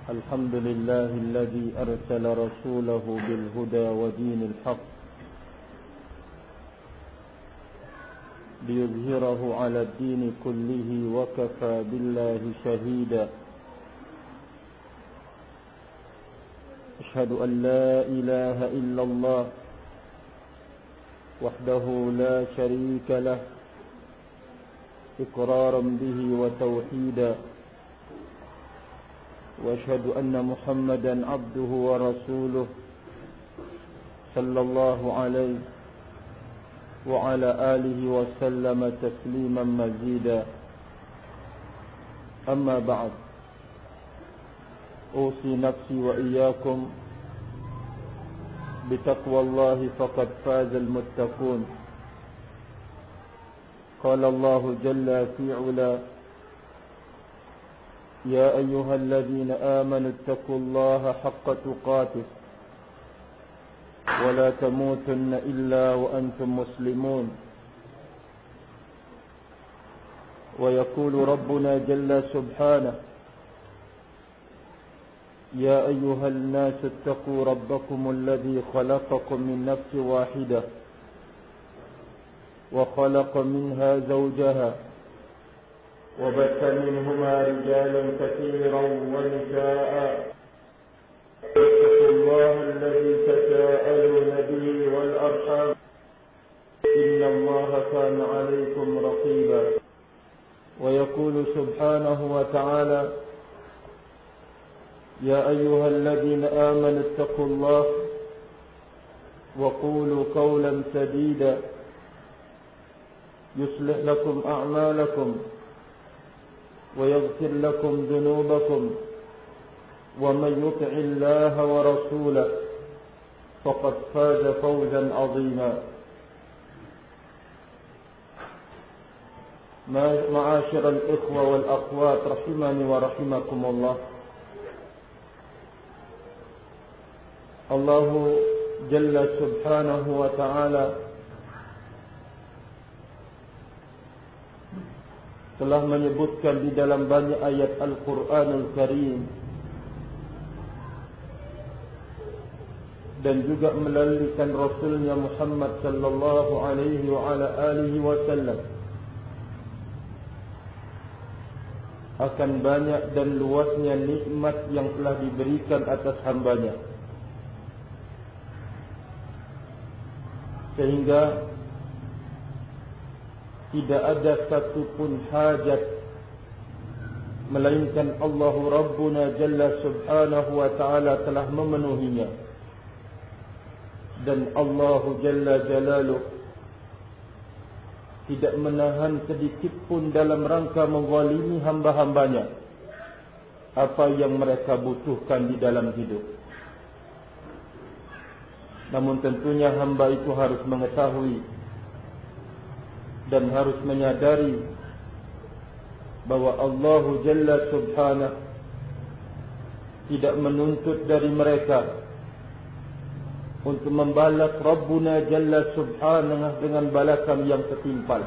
الحمد لله الذي أرسل رسوله بالهدى ودين الحق ليظهره على الدين كله وكفى بالله شهيدا أشهد أن لا إله إلا الله وحده لا شريك له إقرارا به وتوحيدا وأشهد أن محمدا عبده ورسوله صلى الله عليه وعلى آله وسلم تسليما مزيدا أما بعد أوصي نفسي وإياكم بتقوى الله فقد فاز المتقون قال الله جل في علا يا أيها الذين آمنوا اتقوا الله حق تقاته ولا تموتن إلا وأنتم مسلمون ويقول ربنا جل سبحانه يا أيها الناس اتقوا ربكم الذي خلقكم من نفس واحدة وخلق منها زوجها وبث منهما رجالا كثيرا ونساء اتقوا الله الذي تساءلون به والأرحام إن الله كان عليكم رقيبا ويقول سبحانه وتعالى يا أيها الذين آمنوا اتقوا الله وقولوا قولا سديدا يصلح لكم أعمالكم ويغفر لكم ذنوبكم ومن يطع الله ورسوله فقد فاز فوزا عظيما معاشر الإخوة والأخوات رحمني ورحمكم الله الله جل سبحانه وتعالى telah menyebutkan di dalam banyak ayat Al-Quranul Karim dan juga melalui Rasulnya Muhammad sallallahu alaihi wa ala alihi wasallam akan banyak dan luasnya nikmat yang telah diberikan atas hambanya, sehingga tidak ada satupun hajat melainkan Allahu Rabbuna Jalla Subhanahu wa Ta'ala telah memenuhinya, dan Allahu Jalla Jalaluh tidak menahan sedikit pun dalam rangka menzalimi hamba-hambanya apa yang mereka butuhkan di dalam hidup. Namun tentunya hamba itu harus mengetahui dan harus menyadari bahwa Allah Jalla Subhanahu tidak menuntut dari mereka untuk membalas Rabbuna Jalla Subhanahu dengan balasan yang setimpal.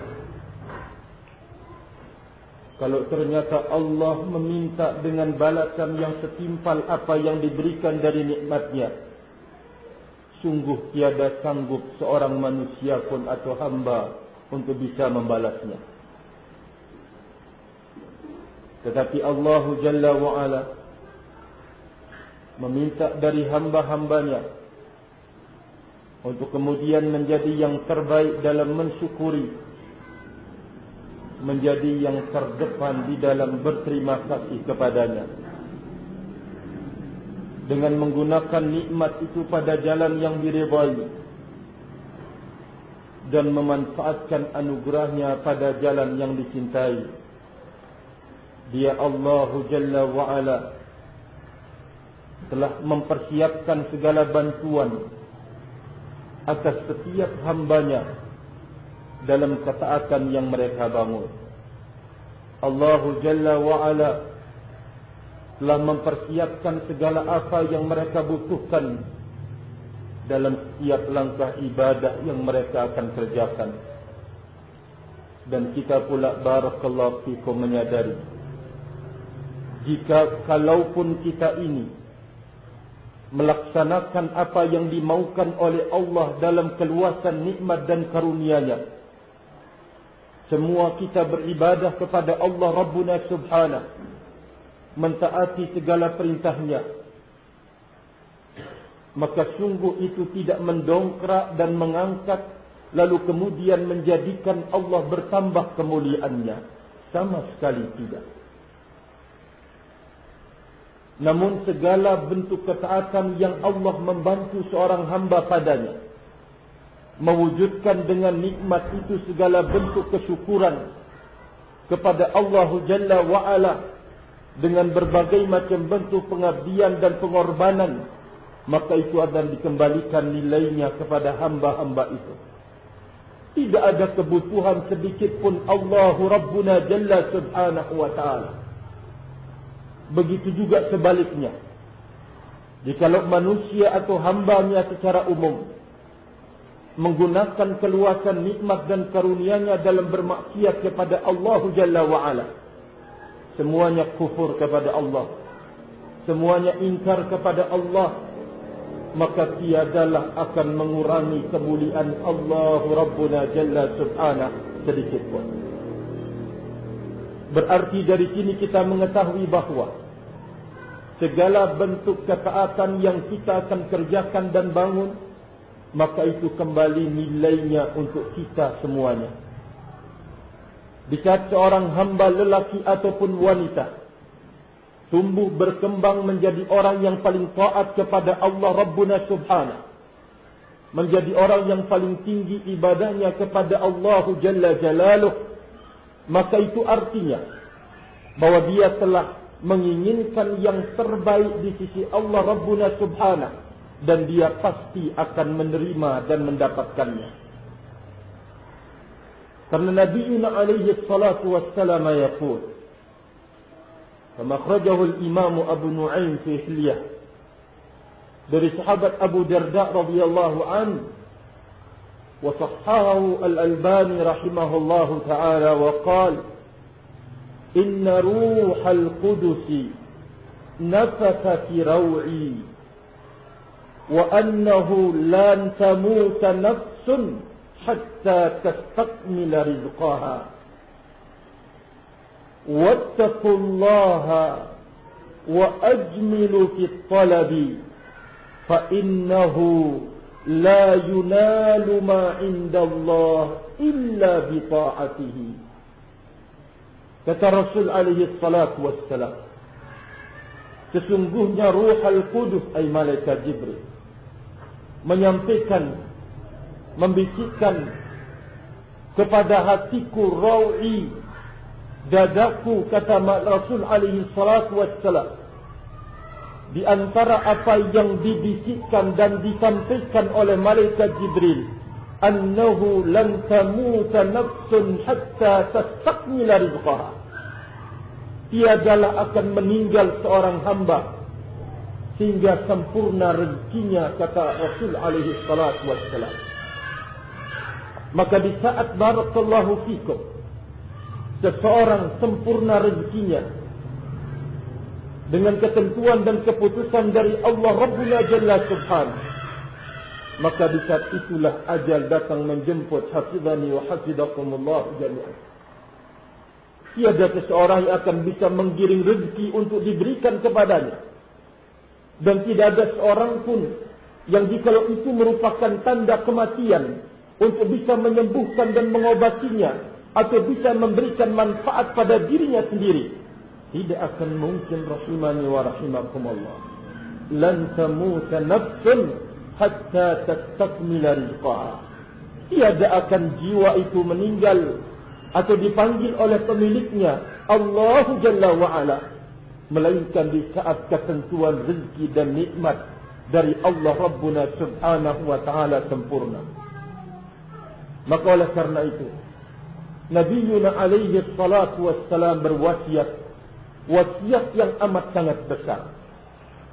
Kalau ternyata Allah meminta dengan balasan yang setimpal apa yang diberikan dari nikmatnya, sungguh tiada sanggup seorang manusia pun atau hamba untuk bisa membalasnya. Tetapi Allah Jalla wa'ala meminta dari hamba-hambanya untuk kemudian menjadi yang terbaik dalam mensyukuri, menjadi yang terdepan di dalam berterima kasih kepadanya, dengan menggunakan nikmat itu pada jalan yang diridhai dan memanfaatkan anugerahnya pada jalan yang dicintai. Dia Allah Jalla wa'ala telah mempersiapkan segala bantuan atas setiap hambanya dalam ketaatan yang mereka bangun. Allah Jalla wa'ala telah mempersiapkan segala apa yang mereka butuhkan dalam setiap langkah ibadah yang mereka akan kerjakan. Dan kita pula barakallahu fikum menyadari jika kalaupun kita ini melaksanakan apa yang dimaukan oleh Allah dalam keluasan nikmat dan karunia-Nya, semua kita beribadah kepada Allah Rabbuna Subhanahu, mentaati segala perintahnya, maka sungguh itu tidak mendongkrak dan mengangkat lalu kemudian menjadikan Allah bertambah kemuliaannya. Sama sekali tidak. Namun segala bentuk ketaatan yang Allah membantu seorang hamba padanya, mewujudkan dengan nikmat itu segala bentuk kesyukuran kepada Allah Jalla wa'ala dengan berbagai macam bentuk pengabdian dan pengorbanan, maka itu akan dikembalikan nilainya kepada hamba-hamba itu. Tidak ada kebutuhan sedikit pun Allahu Rabbuna Jalla Subhanahu wa ta'ala. Begitu juga sebaliknya. Jikalau manusia atau hambanya secara umum menggunakan keluasan nikmat dan karunia-Nya dalam bermaksiat kepada Allah Jalla wa'ala, semuanya kufur kepada Allah, semuanya ingkar kepada Allah, maka tiadalah akan mengurangi kemuliaan Allah Rabbuna Jalla Subhanahu sedikit pun. Berarti dari sini kita mengetahui bahawa segala bentuk ketaatan yang kita akan kerjakan dan bangun, maka itu kembali nilainya untuk kita semuanya. Di saat seorang hamba lelaki ataupun wanita tumbuh berkembang menjadi orang yang paling taat kepada Allah Rabbuna Subhanahu, menjadi orang yang paling tinggi ibadahnya kepada Allah Jalla Jalaluh, maka itu artinya bahwa dia telah menginginkan yang terbaik di sisi Allah Rabbuna Subhanahu, dan dia pasti akan menerima dan mendapatkannya. Karena Nabi alaihi salatu wassalam yaqul, kama akhrajahu al-Imam Abu Nu'aim fi Hilyah, dari sahabat Abu Darda radhiyallahu anhu, wa sahhahu al-Albani rahimahullahu ta'ala, wa qala inna ruhal qudusi nafatha fi raw'i wa annahu lan tamuta nafsun hatta tastakmila rizqaha wattaqullaha wa ajmilu fi talabi fa innahu la yunalu ma indallah illa bi ta'atihi. Kata Rasul alaihi salatu wassalam, sesungguhnya Ruh Al-Qudus, ay malaikat Jibril, menyampaikan, membisikkan kepada hatiku, rawi, dadaku, kata Rasul alaihi salatu wassalam, di antara apa yang dibisikkan dan disampaikan oleh malaikat Jibril, annahu lan tamuta nafsun hatta tastakmila rizqaha, tiadalah akan meninggal seorang hamba sehingga sempurna rezekinya, kata Rasul alaihi salatu wassalam. Maka di saat barakallahu fikum seseorang sempurna rezekinya dengan ketentuan dan keputusan dari Allah Rabbuna Jalla Subhanahu, maka di saat itulah ajal datang menjemput. Hafizani wa hafizakumullah jami'an. Tiada seseorang yang akan bisa menggiring rezeki untuk diberikan kepadanya, dan tidak ada seorang pun yang jikalau itu merupakan tanda kematian untuk bisa menyembuhkan dan mengobatinya atau bisa memberikan manfaat pada dirinya sendiri, tidak akan mungkin. Rahimani wa rahimakumullah, lan tamuta nafsun hatta tastakmila rizqaha, tiada akan jiwa itu meninggal atau dipanggil oleh pemiliknya Allah Jalla wa'ala, melainkan di saat ketentuan rezeki dan nikmat dari Allah Rabbuna Subhanahu wa ta'ala sempurna. Maka oleh karena itu Nabiuna alaihi salatu wassalam berwasiat, wasiat yang amat sangat besar,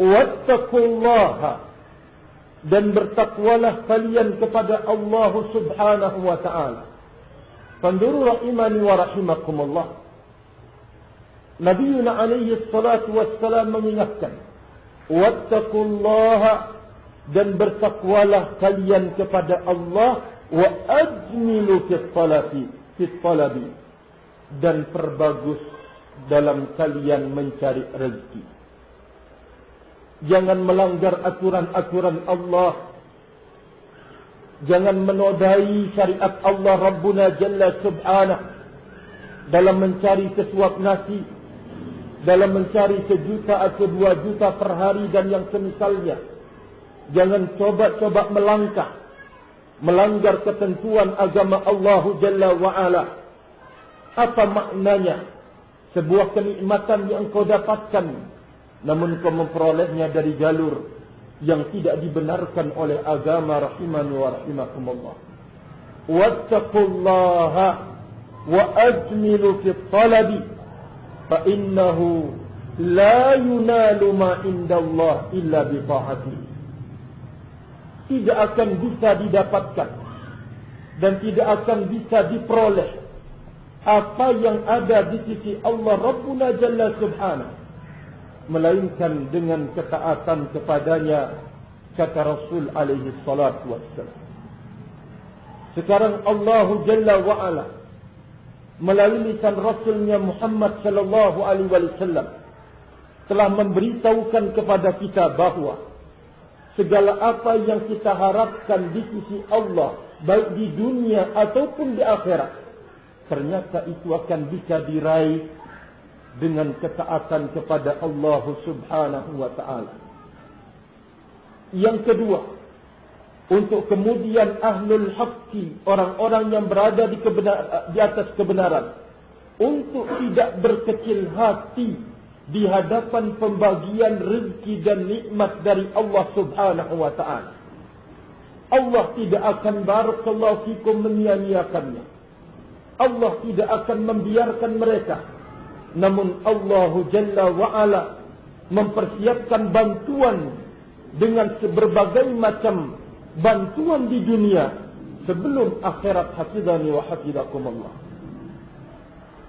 wattaqullaha, dan bertakwalah kalian kepada Allah Subhanahu wa ta'ala. Fanduru rahimani wa rahimakumullah, Nabi alaihi salatu wassalam mengingatkan, wattaqullaha, dan bertakwalah kalian kepada Allah, wa ajmilu fit talabi, dan perbagus dalam kalian mencari rezeki. Jangan melanggar aturan-aturan Allah. Jangan menodai syariat Allah Rabbuna Jalla Subhanahu dalam mencari sesuap nasi, dalam mencari 1 juta atau 2 juta per hari dan yang semisalnya. Jangan coba-coba melanggar ketentuan agama Allah Jalla wa'ala. Apa maknanya? Sebuah kenikmatan yang kau dapatkan, namun kau memperolehnya dari jalur yang tidak dibenarkan oleh agama rahimani wa rahimakumullah. Wattaqullaha wa ajmilu fit talabi, fa innahu la yunalu ma indallah illa bi ta'atihi. Tidak akan bisa didapatkan dan tidak akan bisa diperoleh apa yang ada di sisi Allah Rabbuna Jalla Subhanahu, melainkan dengan ketaatan kepadanya, kata Rasul alaihi salatu wassalam. Sekarang Allah Jalla wa'ala melalui lisan Rasulnya Muhammad sallallahu alaihi wasallam telah memberitahukan kepada kita bahawa segala apa yang kita harapkan di sisi Allah, baik di dunia ataupun di akhirat, ternyata itu akan bisa diraih dengan ketaatan kepada Allah Subhanahu wa ta'ala. Yang kedua, untuk kemudian ahlul haqqi, orang-orang yang berada di atas kebenaran, untuk tidak berkecil hati di hadapan pembagian rezeki dan nikmat dari Allah Subhanahu wa ta'ala. Allah tidak akan barakallahu fikum menyia-nyiakannya. Allah tidak akan membiarkan mereka. Namun Allah Jalla wa'ala mempersiapkan bantuan dengan berbagai macam bantuan di dunia sebelum akhirat. Hafidhani wa hafizakumullah.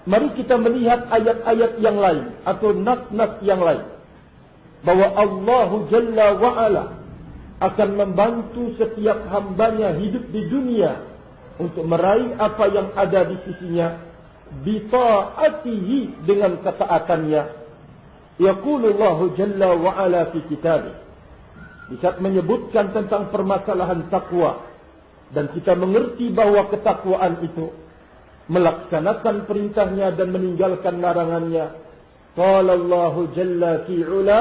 Mari kita melihat ayat-ayat yang lain atau nas-nas yang lain, bahwa Allah Jalla wa'ala akan membantu setiap hambanya hidup di dunia untuk meraih apa yang ada di sisinya, bita'atihi, dengan ketaatannya. Yaqulullahu Jalla wa'ala fi kitabih, di saat menyebutkan tentang permasalahan takwa, dan kita mengerti bahawa ketakwaan itu melaksanakan perintahnya dan meninggalkan larangannya. Qala Allahu Jalla fi 'ula,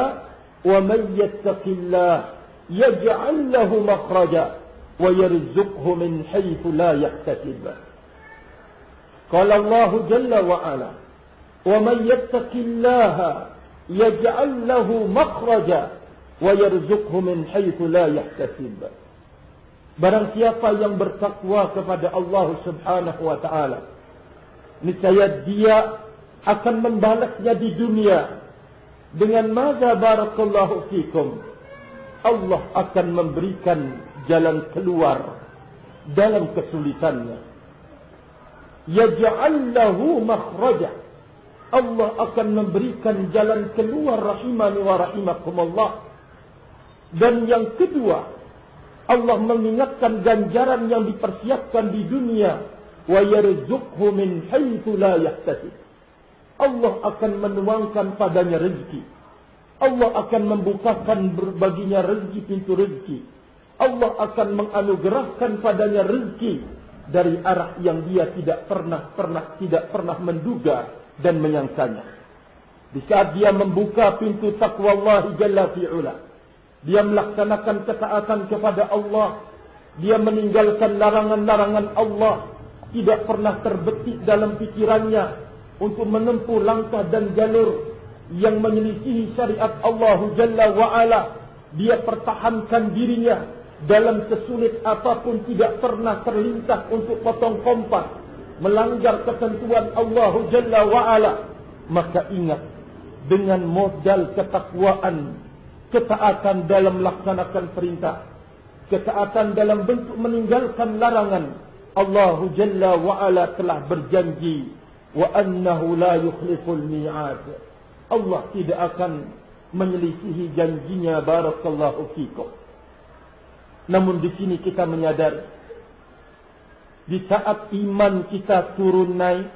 wa man yattaqillah yaj'al lahu makhraja wa yarzuqhu min haythu la yahtasib. Qala Allahu Jalla wa 'ala, wa man yattaqillaha yaj'al lahu makhraja wa yarzuqhu min haythu la yahtasib. Barang siapa yang bertakwa kepada Allah Subhanahu wa ta'ala, niscaya dia akan membalasnya di dunia dengan maza barakallahu fikum. Allah akan memberikan jalan keluar dalam kesulitannya. Yaj'al lahu makhraja, Allah akan memberikan jalan keluar rahimani wa rahimakumullah. Dan yang kedua, Allah mengingatkan ganjaran yang dipersiapkan di dunia, wa yarzuqhu min haitsu la yahtasib. Allah akan menuangkan padanya rezeki. Allah akan membukakan baginya rezeki, pintu rezeki. Allah akan menganugerahkan padanya rezeki dari arah yang dia tidak pernah menduga dan menyangkanya. Di saat dia membuka pintu taqwa Allah Jalla fi'ula, dia melaksanakan ketaatan kepada Allah, dia meninggalkan larangan-larangan Allah, tidak pernah terbetik dalam pikirannya untuk menempuh langkah dan jalur yang menyelisihi syariat Allah Jalla wa'ala. Dia pertahankan dirinya dalam sesulit apapun, tidak pernah terlintas untuk potong kompas, melanggar ketentuan Allah Jalla wa'ala. Maka ingat, dengan modal ketakwaan, ketaatan dalam melaksanakan perintah, ketaatan dalam bentuk meninggalkan larangan, Allah Jalla wa'ala telah berjanji, wa annahu la yukhliful mi'ad. Allah tidak akan menyelisihi janjinya. Barakallahu fikum. Namun di sini kita menyadari, di saat iman kita turun naik,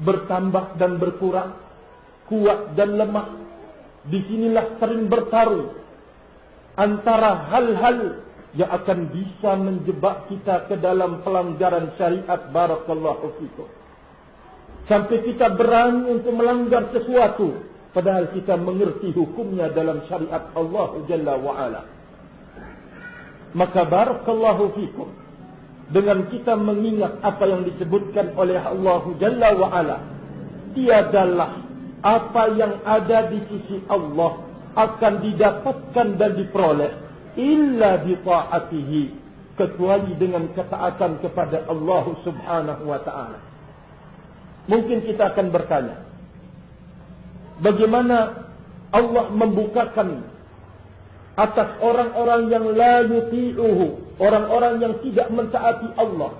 bertambah dan berkurang, kuat dan lemah, disinilah sering bertarung antara hal-hal yang akan bisa menjebak kita ke dalam pelanggaran syariat. Barakallahu fikum. Sampai kita berani untuk melanggar sesuatu, padahal kita mengerti hukumnya dalam syariat Allah Jalla wa'ala. Maka barakallahu fikum, dengan kita mengingat apa yang disebutkan oleh Allah Jalla wa'ala, tiadalah apa yang ada di sisi Allah akan didapatkan dan diperoleh illa bi ta'atihi, kecuali dengan ketaatan kepada Allah Subhanahu wa ta'ala. Mungkin kita akan bertanya, bagaimana Allah membukakan atas orang-orang yang la yuti'uhu, orang-orang yang tidak mentaati Allah,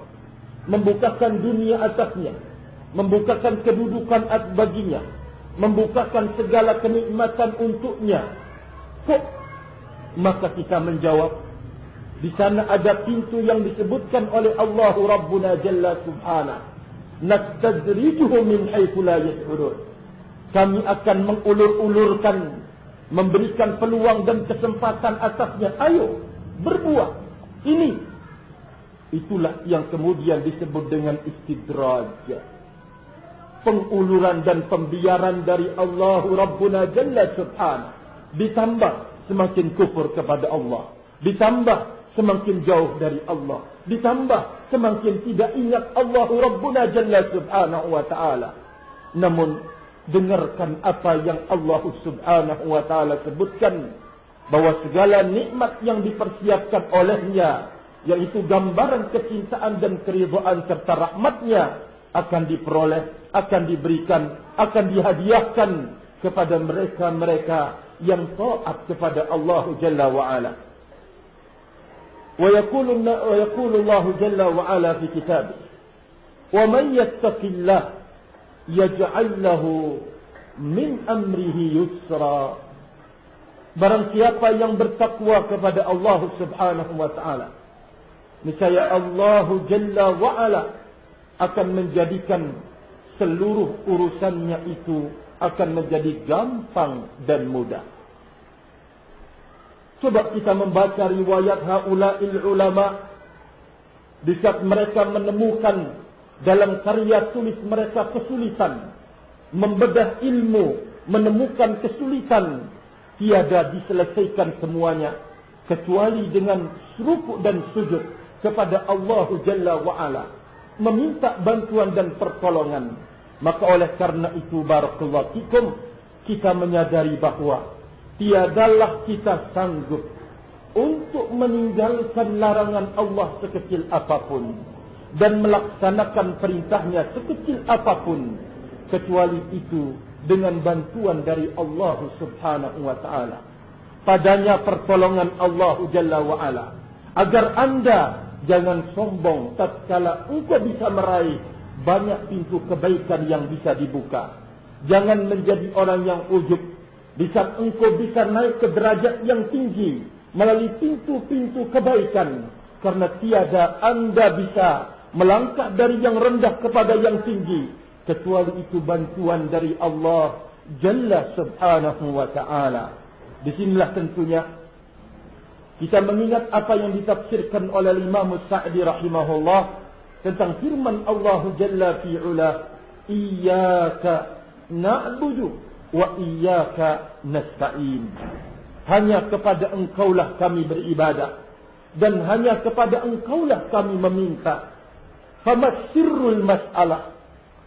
membukakan dunia atasnya, membukakan kedudukan baginya, membukakan segala kenikmatan untuknya. Kok? Maka kita menjawab, di sana ada pintu yang disebutkan oleh Allah Rabbuna Jalla Subhanahu, nastadrijuhum min haitsu la yash'urun. Kami akan mengulur-ulurkan, memberikan peluang dan kesempatan atasnya. Ayo, berbuat. Ini. Itulah yang kemudian disebut dengan istidraj. Penguluran dan pembiaran dari Allah Rabbuna Jalla Subhanahu. Ditambah semakin kufur kepada Allah. Ditambah semakin jauh dari Allah. Ditambah semakin tidak ingat Allah Rabbuna Jalla Subhanahu wa ta'ala. Namun, dengarkan apa yang Allah Subhanahu wa ta'ala sebutkan, bahwa segala nikmat yang dipersiapkan olehnya, yaitu gambaran kecintaan dan keridhaan serta rahmatnya, akan diperoleh, akan diberikan, akan dihadiahkan kepada mereka-mereka yang taat kepada Allah Jalla wa'ala. Wa yaqulu Allah Jalla wa'ala fi kitabih, wa man yattaqillah yaj'al lahu min amrihi yusra. Barang siapa yang bertakwa kepada Allah Subhanahu wa ta'ala, niscaya Allah Jalla wa'ala akan menjadikan seluruh urusannya itu akan menjadi gampang dan mudah. Coba kita membaca riwayat haula'il ulama, di saat mereka menemukan dalam karya tulis mereka kesulitan membedah ilmu, menemukan kesulitan, tiada diselesaikan semuanya kecuali dengan rukuk dan sujud kepada Allah Jalla wa'ala, meminta bantuan dan pertolongan. Maka oleh karena itu, barakallahu fikum, kita menyadari bahawa tiadalah kita sanggup untuk meninggalkan larangan Allah sekecil apapun dan melaksanakan perintahnya sekecil apapun, kecuali itu dengan bantuan dari Allah Subhanahu wa ta'ala. Padanya pertolongan Allah Jalla wa'ala, agar anda jangan sombong tatkala engkau bisa meraih banyak pintu kebaikan yang bisa dibuka. Jangan menjadi orang yang ujub di saat engkau bisa naik ke derajat yang tinggi melalui pintu-pintu kebaikan, karena tiada anda bisa melangkah dari yang rendah kepada yang tinggi kecuali itu bantuan dari Allah Jalla Subhanahu wa ta'ala. Disinilah tentunya kita mengingat apa yang ditafsirkan oleh Imam Sa'di rahimahullah tentang firman Allah Jalla fi'ula, iyyaka na'budu wa iyyaka nasta'in. Hanya kepada engkaulah kami beribadah dan hanya kepada engkaulah kami meminta. Fama sirrul mas'alah,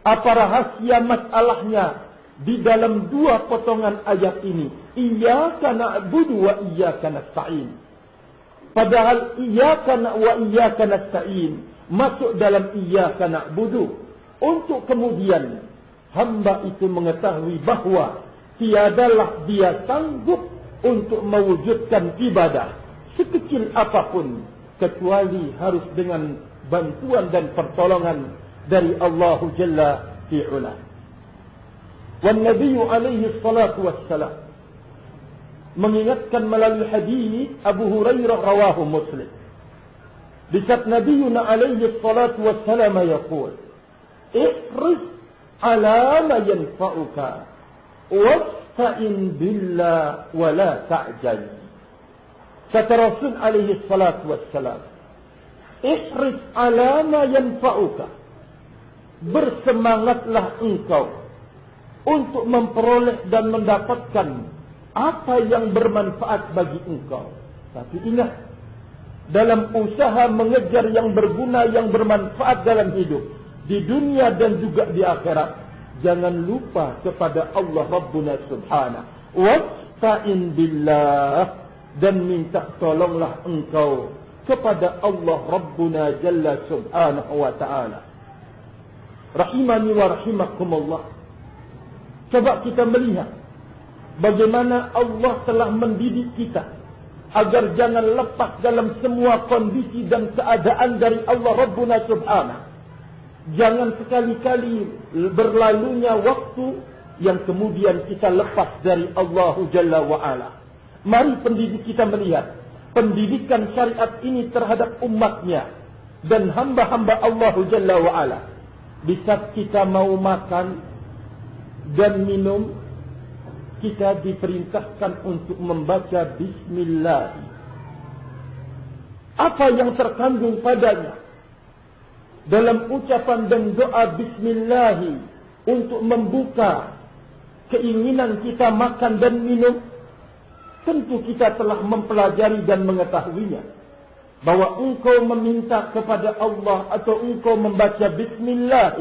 apa rahasia masalahnya di dalam dua potongan ayat ini, iyyaka na'budu wa iyyaka nasta'in. Padahal iyyaka wa iyyaka nasta'in masuk dalam iyyaka na'budu untuk kemudian hamba itu mengetahui bahawa tiadalah dia sanggup untuk mewujudkan ibadah sekecil apapun kecuali harus dengan bantuan dan pertolongan dari Allah Jalla fi 'ula. Wan Nabi alaihi salatu wassalam mengingatkan melalui hadis Abu Hurairah rawahu Muslim. Di saat Nabi alaihi salatu wassalam yaqul, ihris ala ma yanfa'uka wasta'in billah wa la ta'jal. Kata Rasul alaihi salatu wassalam, ihris ala ma yanfa'uka, bersemangatlah engkau untuk memperoleh dan mendapatkan apa yang bermanfaat bagi engkau. Tapi ingat, dalam usaha mengejar yang berguna, yang bermanfaat dalam hidup, di dunia dan juga di akhirat, jangan lupa kepada Allah Rabbuna Subhanahu. Wasta'in billah, dan minta tolonglah engkau kepada Allah Rabbuna Jalla Subhanahu wa ta'ala. Rahimani wa rahimakumullah. Coba kita melihat bagaimana Allah telah mendidik kita agar jangan lepas dalam semua kondisi dan keadaan dari Allah Rabbuna Subhanahu. Jangan sekali-kali berlalunya waktu yang kemudian kita lepas dari Allah Jalla wa'ala. Mari pendidik kita melihat pendidikan syariat ini terhadap umatnya dan hamba-hamba Allah Jalla wa'ala. Di saat kita mau makan dan minum, kita diperintahkan untuk membaca Bismillah. Apa yang terkandung padanya dalam ucapan dan doa Bismillah untuk membuka keinginan kita makan dan minum, tentu kita telah mempelajari dan mengetahuinya. Bahwa engkau meminta kepada Allah atau engkau membaca Bismillah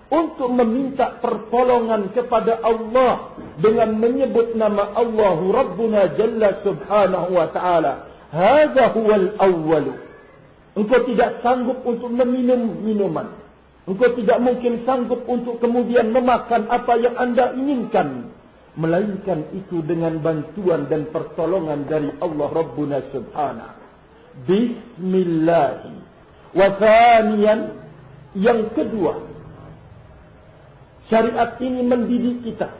untuk meminta pertolongan kepada Allah dengan menyebut nama Allah Rabbuna Jalla Subhanahu wa ta'ala. Hadza huwal awwal. Engkau tidak sanggup untuk meminum minuman. Engkau tidak mungkin sanggup untuk kemudian memakan apa yang anda inginkan, melainkan itu dengan bantuan dan pertolongan dari Allah Rabbuna Subhanahu. Bismillah. Wa thaniyan, yang kedua, syariat ini mendidik kita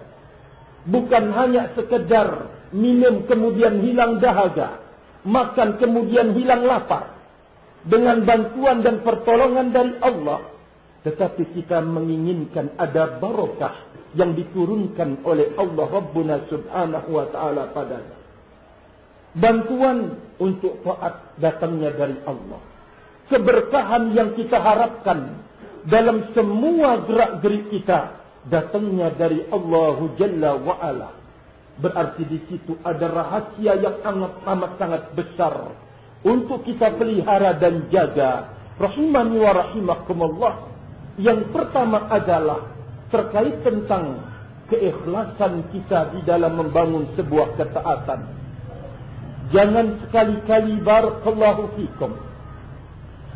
bukan hanya sekedar minum kemudian hilang dahaga, makan kemudian hilang lapar dengan bantuan dan pertolongan dari Allah, tetapi kita menginginkan ada barokah yang diturunkan oleh Allah Rabbuna Subhanahu wa ta'ala padanya. Bantuan untuk taat datangnya dari Allah. Keberkahan yang kita harapkan dalam semua gerak-gerik kita datangnya dari Allah Jalla wa'ala. Berarti di situ ada rahasia yang amat sangat besar untuk kita pelihara dan jaga. Rahimani wa rahimakumullah. Yang pertama adalah terkait tentang keikhlasan kita di dalam membangun sebuah ketaatan. Jangan sekali-kali, barakallahu fikum,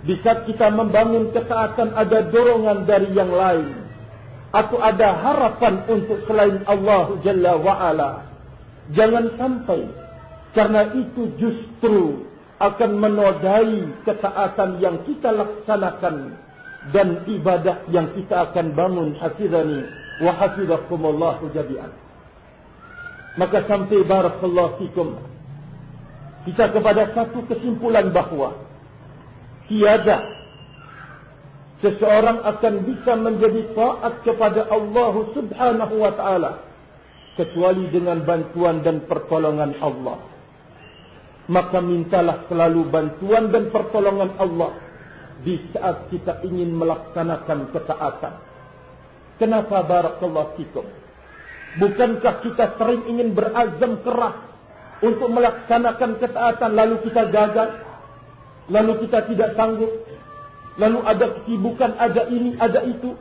di saat kita membangun ketaatan ada dorongan dari yang lain, atau ada harapan untuk selain Allah Jalla wa'ala. Jangan sampai, karena itu justru akan menodai ketaatan yang kita laksanakan dan ibadah yang kita akan bangun. Hafizani wa hafizakumullahu jami'an. Maka sampai, barakallahu fikum, kita kepada satu kesimpulan bahawa tiada seseorang akan bisa menjadi taat kepada Allah Subhanahu wa ta'ala kecuali dengan bantuan dan pertolongan Allah. Maka mintalah selalu bantuan dan pertolongan Allah di saat kita ingin melaksanakan ketaatan. Kenapa, barakallahu fikum? Bukankah kita sering ingin berazam keras untuk melaksanakan ketaatan, lalu kita gagal, lalu kita tidak sanggup, lalu ada kesibukan, ada ini, ada itu.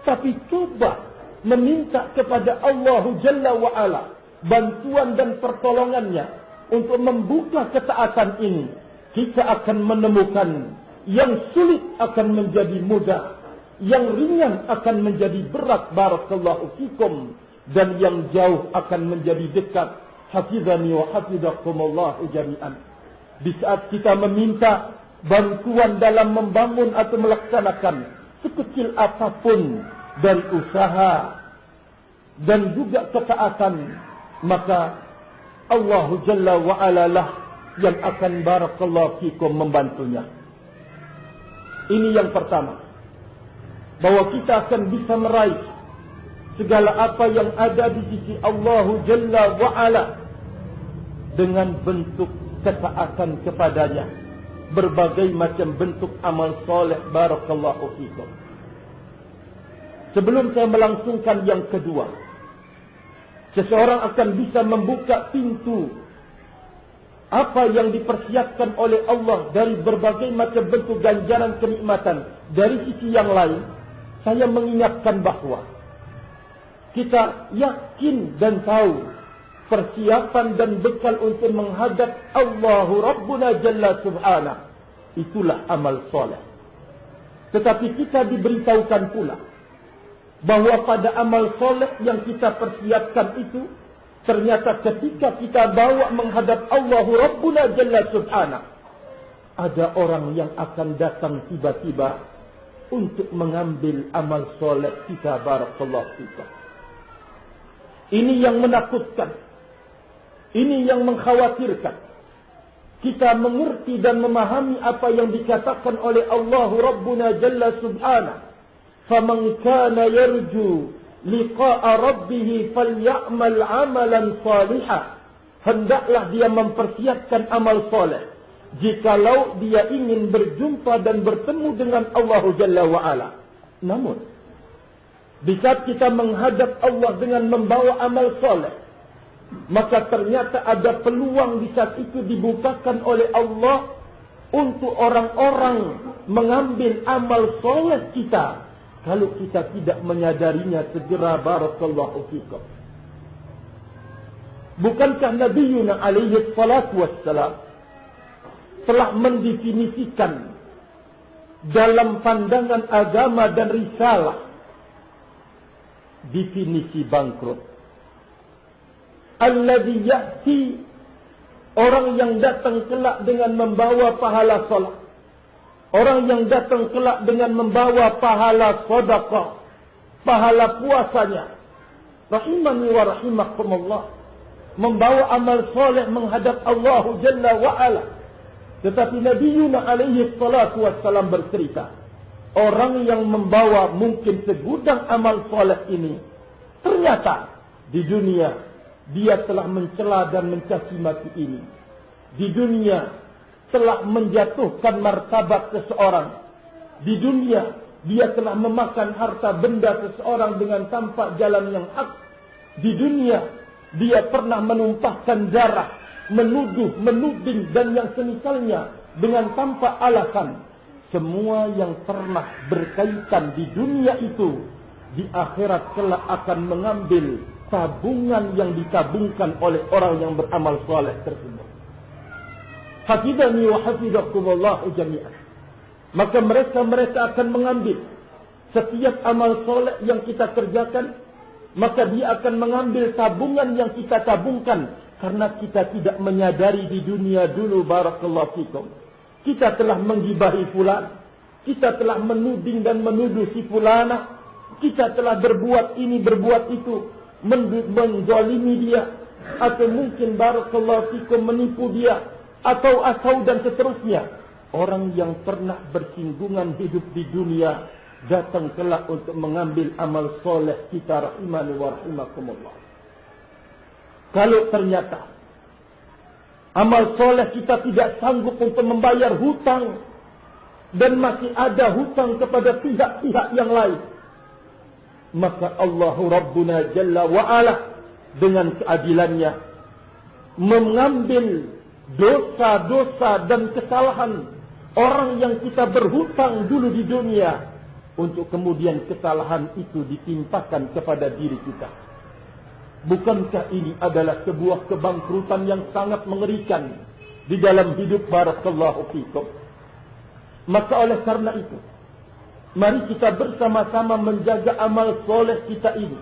Tapi coba meminta kepada Allah Jalla wa'ala bantuan dan pertolongannya untuk membuka ketaatan ini. Kita akan menemukan yang sulit akan menjadi mudah, yang ringan akan menjadi berat, barakallahu fikum, dan yang jauh akan menjadi dekat. Hafizani wa hafizakumullahu jami'an. Di saat kita meminta bantuan dalam membangun atau melaksanakan sekecil apapun dan usaha dan juga ketaatan, maka Allah Jalla wa'ala lah yang akan barakallahu fikum membantunya. Ini yang pertama, bahwa kita akan bisa meraih segala apa yang ada di sisi Allah Jalla wa'ala dengan bentuk ketaatan kepadanya, berbagai macam bentuk amal soleh. Barakallahu fikum. Sebelum saya melangsungkan yang kedua, seseorang akan bisa membuka pintu apa yang dipersiapkan oleh Allah dari berbagai macam bentuk ganjaran kenikmatan. Dari sisi yang lain, saya mengingatkan bahwa kita yakin dan tahu persiapan dan bekal untuk menghadap Allahu Rabbuna Jalla Subhanahu, itulah amal soleh. Tetapi kita diberitahukan pula bahwa pada amal soleh yang kita persiapkan itu, ternyata ketika kita bawa menghadap Allahu Rabbuna Jalla Subhanahu, ada orang yang akan datang tiba-tiba untuk mengambil amal soleh kita. Barakallahu fikum. Ini yang menakutkan, ini yang mengkhawatirkan. Kita mengerti dan memahami apa yang dikatakan oleh Allahu Rabbuna Jalla Subhanahu. فَمَنْ كَانَ يَرْجُو لِقَاءَ رَبِّهِ فَلْيَعْمَلْ عَمَلًا صَالِحًا. Hendaklah dia mempersiapkan amal soleh jikalau dia ingin berjumpa dan bertemu dengan Allah Jalla wa'ala. Namun, di saat kita menghadap Allah dengan membawa amal soleh, maka ternyata ada peluang di saat itu dibukakan oleh Allah untuk orang-orang mengambil amal soleh kita. Kalau kita tidak menyadarinya segera. Barakallahu fikum. Bukankah Nabi Yuna alaihi salatu wassalam telah mendefinisikan dalam pandangan agama dan risalah definisi bangkrut? Alladhi ya'ti, orang yang datang kelak dengan membawa pahala salat, orang yang datang kelak dengan membawa pahala sedekah, pahala puasanya, rahimani wa rahimakumullah, membawa amal soleh menghadap Allah Jalla wa'ala. Tetapi Nabi Yuna alaihi salatu wassalam bercerita, orang yang membawa mungkin segudang amal soleh ini, ternyata di dunia dia telah mencela dan mencaci maki ini. Di dunia telah menjatuhkan martabat seseorang. Di dunia dia telah memakan harta benda seseorang dengan tanpa jalan yang hak. Di dunia dia pernah menumpahkan darah, menuduh, menuding dan yang semisalnya dengan tanpa alasan. Semua yang pernah berkaitan di dunia itu, di akhirat kelak akan mengambil tabungan yang ditabungkan oleh orang yang beramal saleh tersebut. Hafidhani wa hafidhakumullah jami'an. Maka mereka akan mengambil setiap amal saleh yang kita kerjakan, maka dia akan mengambil tabungan yang kita tabungkan karena kita tidak menyadari di dunia dulu. Barakallahu fikum. Kita telah menggibahi fulan, kita telah menuding dan menuduh si fulana, kita telah berbuat ini berbuat itu, menzalimi dia, atau mungkin barakallahu fikum menipu dia, atau dan seterusnya. Orang yang pernah bersinggungan hidup di dunia datang kelak untuk mengambil amal soleh kita, rahimani wa rahimakumullah. Kalau ternyata amal soleh kita tidak sanggup untuk membayar hutang dan masih ada hutang kepada pihak-pihak yang lain, maka Allahu Rabbuna Jalla wa'ala dengan keadilannya mengambil dosa-dosa dan kesalahan orang yang kita berhutang dulu di dunia, untuk kemudian kesalahan itu ditimpakan kepada diri kita. Bukankah ini adalah sebuah kebangkrutan yang sangat mengerikan di dalam hidup? Barakallahu fikum. Maka oleh karena itu, mari kita bersama-sama menjaga amal soleh kita ini,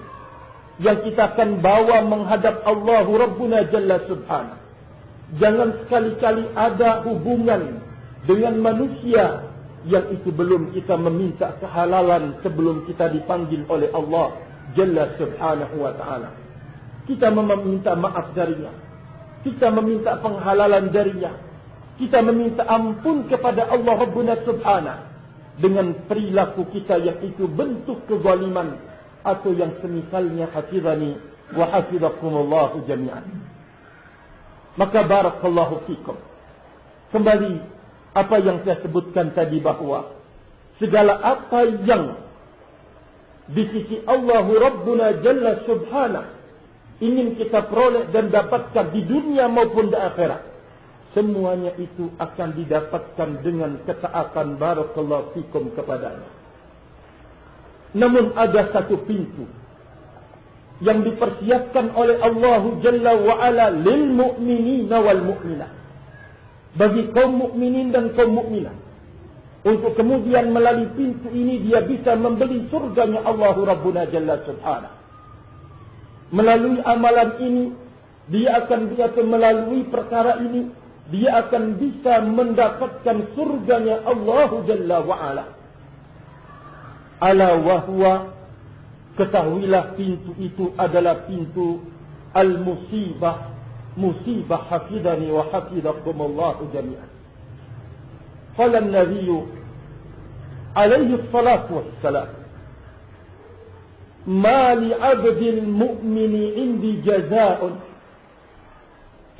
yang kita akan bawa menghadap Allahu Rabbuna Jalla Subhanahu. Jangan sekali-kali ada hubungan dengan manusia yang itu belum kita meminta kehalalan sebelum kita dipanggil oleh Allah Jalla Subhanahu wa ta'ala. Kita meminta maaf darinya. Kita meminta penghalalan darinya. Kita meminta ampun kepada Allah Rabbuna Subhanahu dengan perilaku kita yang itu bentuk kezaliman atau yang semisalnya. Hafizani wa hafizakumullahu jami'an. Maka barakallahu fikum. Kembali apa yang saya sebutkan tadi, bahawa segala apa yang di sisi Allah Rabbuna Jalla Subhanahu ingin kita peroleh dan dapatkan di dunia maupun di akhirat, semuanya itu akan didapatkan dengan ketaatan barakallahu fikum kepadanya. Namun ada satu pintu yang dipersiapkan oleh Allah Jalla wa'ala lil mu'minina wal mu'minat, bagi kaum mukminin dan kaum mukminat, untuk kemudian melalui pintu ini dia bisa membeli surganya Allah Rabbuna Jalla Subhanahu. Melalui amalan ini dia akan melalui perkara ini dia akan bisa mendapatkan surganya Allah Jalla wa'ala. Ala wahwa, ketahuilah pintu itu adalah pintu al-musibah. Musibah, hafidhani wa hafidhakumullahu jami'an. Qala an-nabiy alaihi salatu wassalam, ma li 'abdil mu'mini 'indi jazaa'un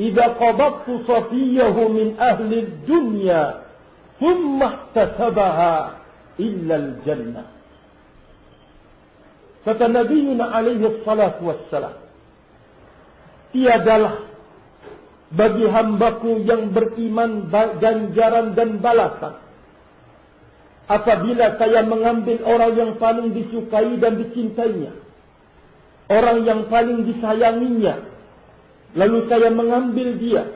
idza qabadtu safiyahu min ahli ad-dunya thumma ihtasabaha illa al-jannah. Kata Nabi alaihi salatu wassalam, tiadalah bagi hambaku yang beriman ganjaran dan balasan apabila saya mengambil orang yang paling disukai dan dicintainya, orang yang paling disayanginya, lalu saya mengambil dia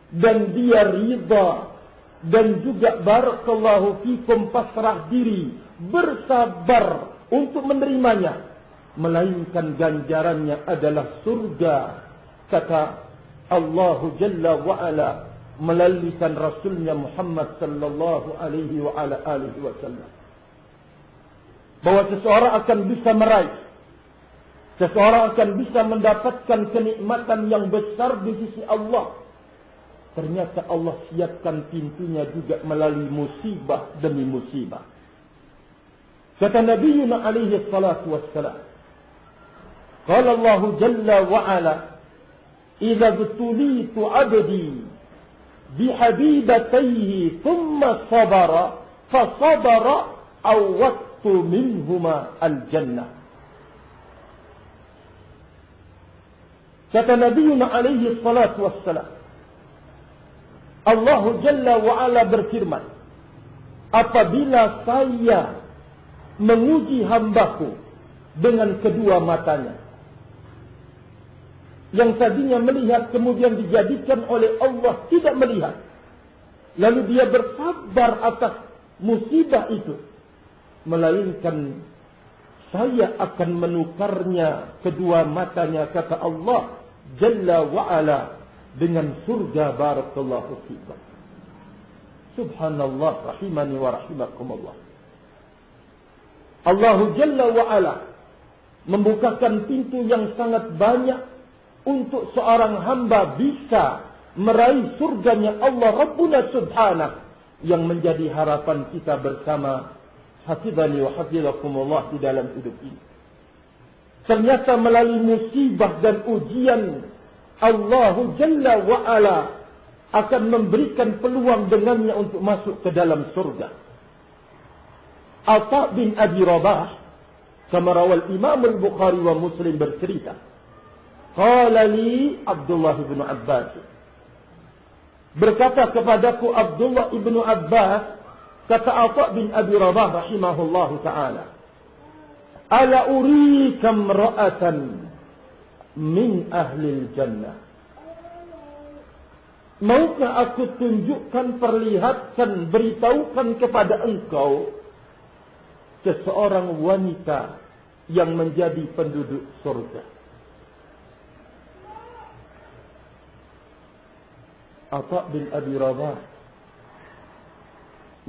dan dia ridha dan juga barakallahu fikum pasrah diri, bersabar untuk menerimanya, melainkan ganjarannya adalah surga. Kata Allah Jalla wa'ala melalui Rasulnya Muhammad sallallahu alaihi wa ala alihi wasallam, bahwa seseorang akan bisa meraih, seseorang akan bisa mendapatkan kenikmatan yang besar di sisi Allah. Ternyata Allah siapkan pintunya juga melalui musibah demi musibah. Kata Nabi alaihi salatu wassalam, qala Allah Jalla wa'ala, idza butulitu 'abdi bihabibatayhi thumma sabara fasabara awwattu minhuma al-jannah. Kata Nabi alaihi salatu wassalam, Allah Jalla wa'ala berfirman, apabila saya menguji hambaku dengan kedua matanya, yang tadinya melihat kemudian dijadikan oleh Allah tidak melihat, lalu dia bersabar atas musibah itu, melainkan saya akan menukarnya kedua matanya, kata Allah Jalla wa'ala, dengan surga. Barakallahu fikum. Subhanallah, rahimani wa rahimakumullah. Allah Jalla wa'ala membukakan pintu yang sangat banyak untuk seorang hamba bisa meraih surganya Allah Rabbuna Subhanahu, yang menjadi harapan kita bersama. Hafizani wa hafizakumullah di dalam hidup ini. Ternyata melalui musibah dan ujian, Allah Jalla wa'ala akan memberikan peluang dengannya untuk masuk ke dalam surga. Atha bin Abi Rabah, kama rawal Imam Al-Bukhari wa Muslim, bercerita, qala li Abdullah bin Abbas, berkata kepadaku Abdullah bin Abbas, kata Atha bin Abi Rabah rahimahullahu ta'ala, ala urika imra'atan min ahlil jannah, maukah aku tunjukkan, perlihatkan, beritahukan kepada engkau seseorang wanita yang menjadi penduduk surga. Atha bin Abi Rabah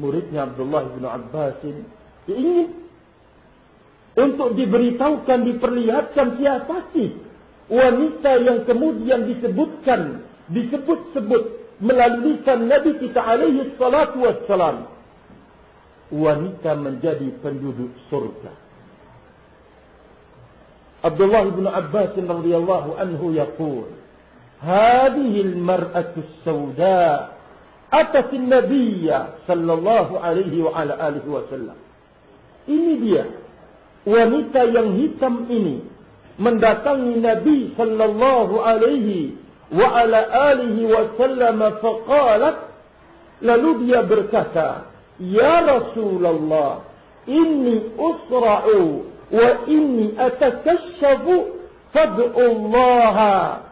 muridnya Abdullah bin Abbas ingin untuk diberitahukan, diperlihatkan siapa sih wanita yang kemudian disebut-sebut melalui Nabi kita alaihi salatu wassalam, wanita menjadi penduduk surga. Abdullah bin Abbas radhiyallahu anhu yaqul, "Hadhihi al-mar'atu as-sauda atat an-nabiy sallallahu alaihi wa ala alihi wasallam." Ini dia wanita yang hitam ini mendatangi Nabi sallallahu alaihi wa ala alihi wasallam faqalat, lalu dia berkata, "Ya Rasulullah, inni usra'u wa inni atakashafu fad'ullaha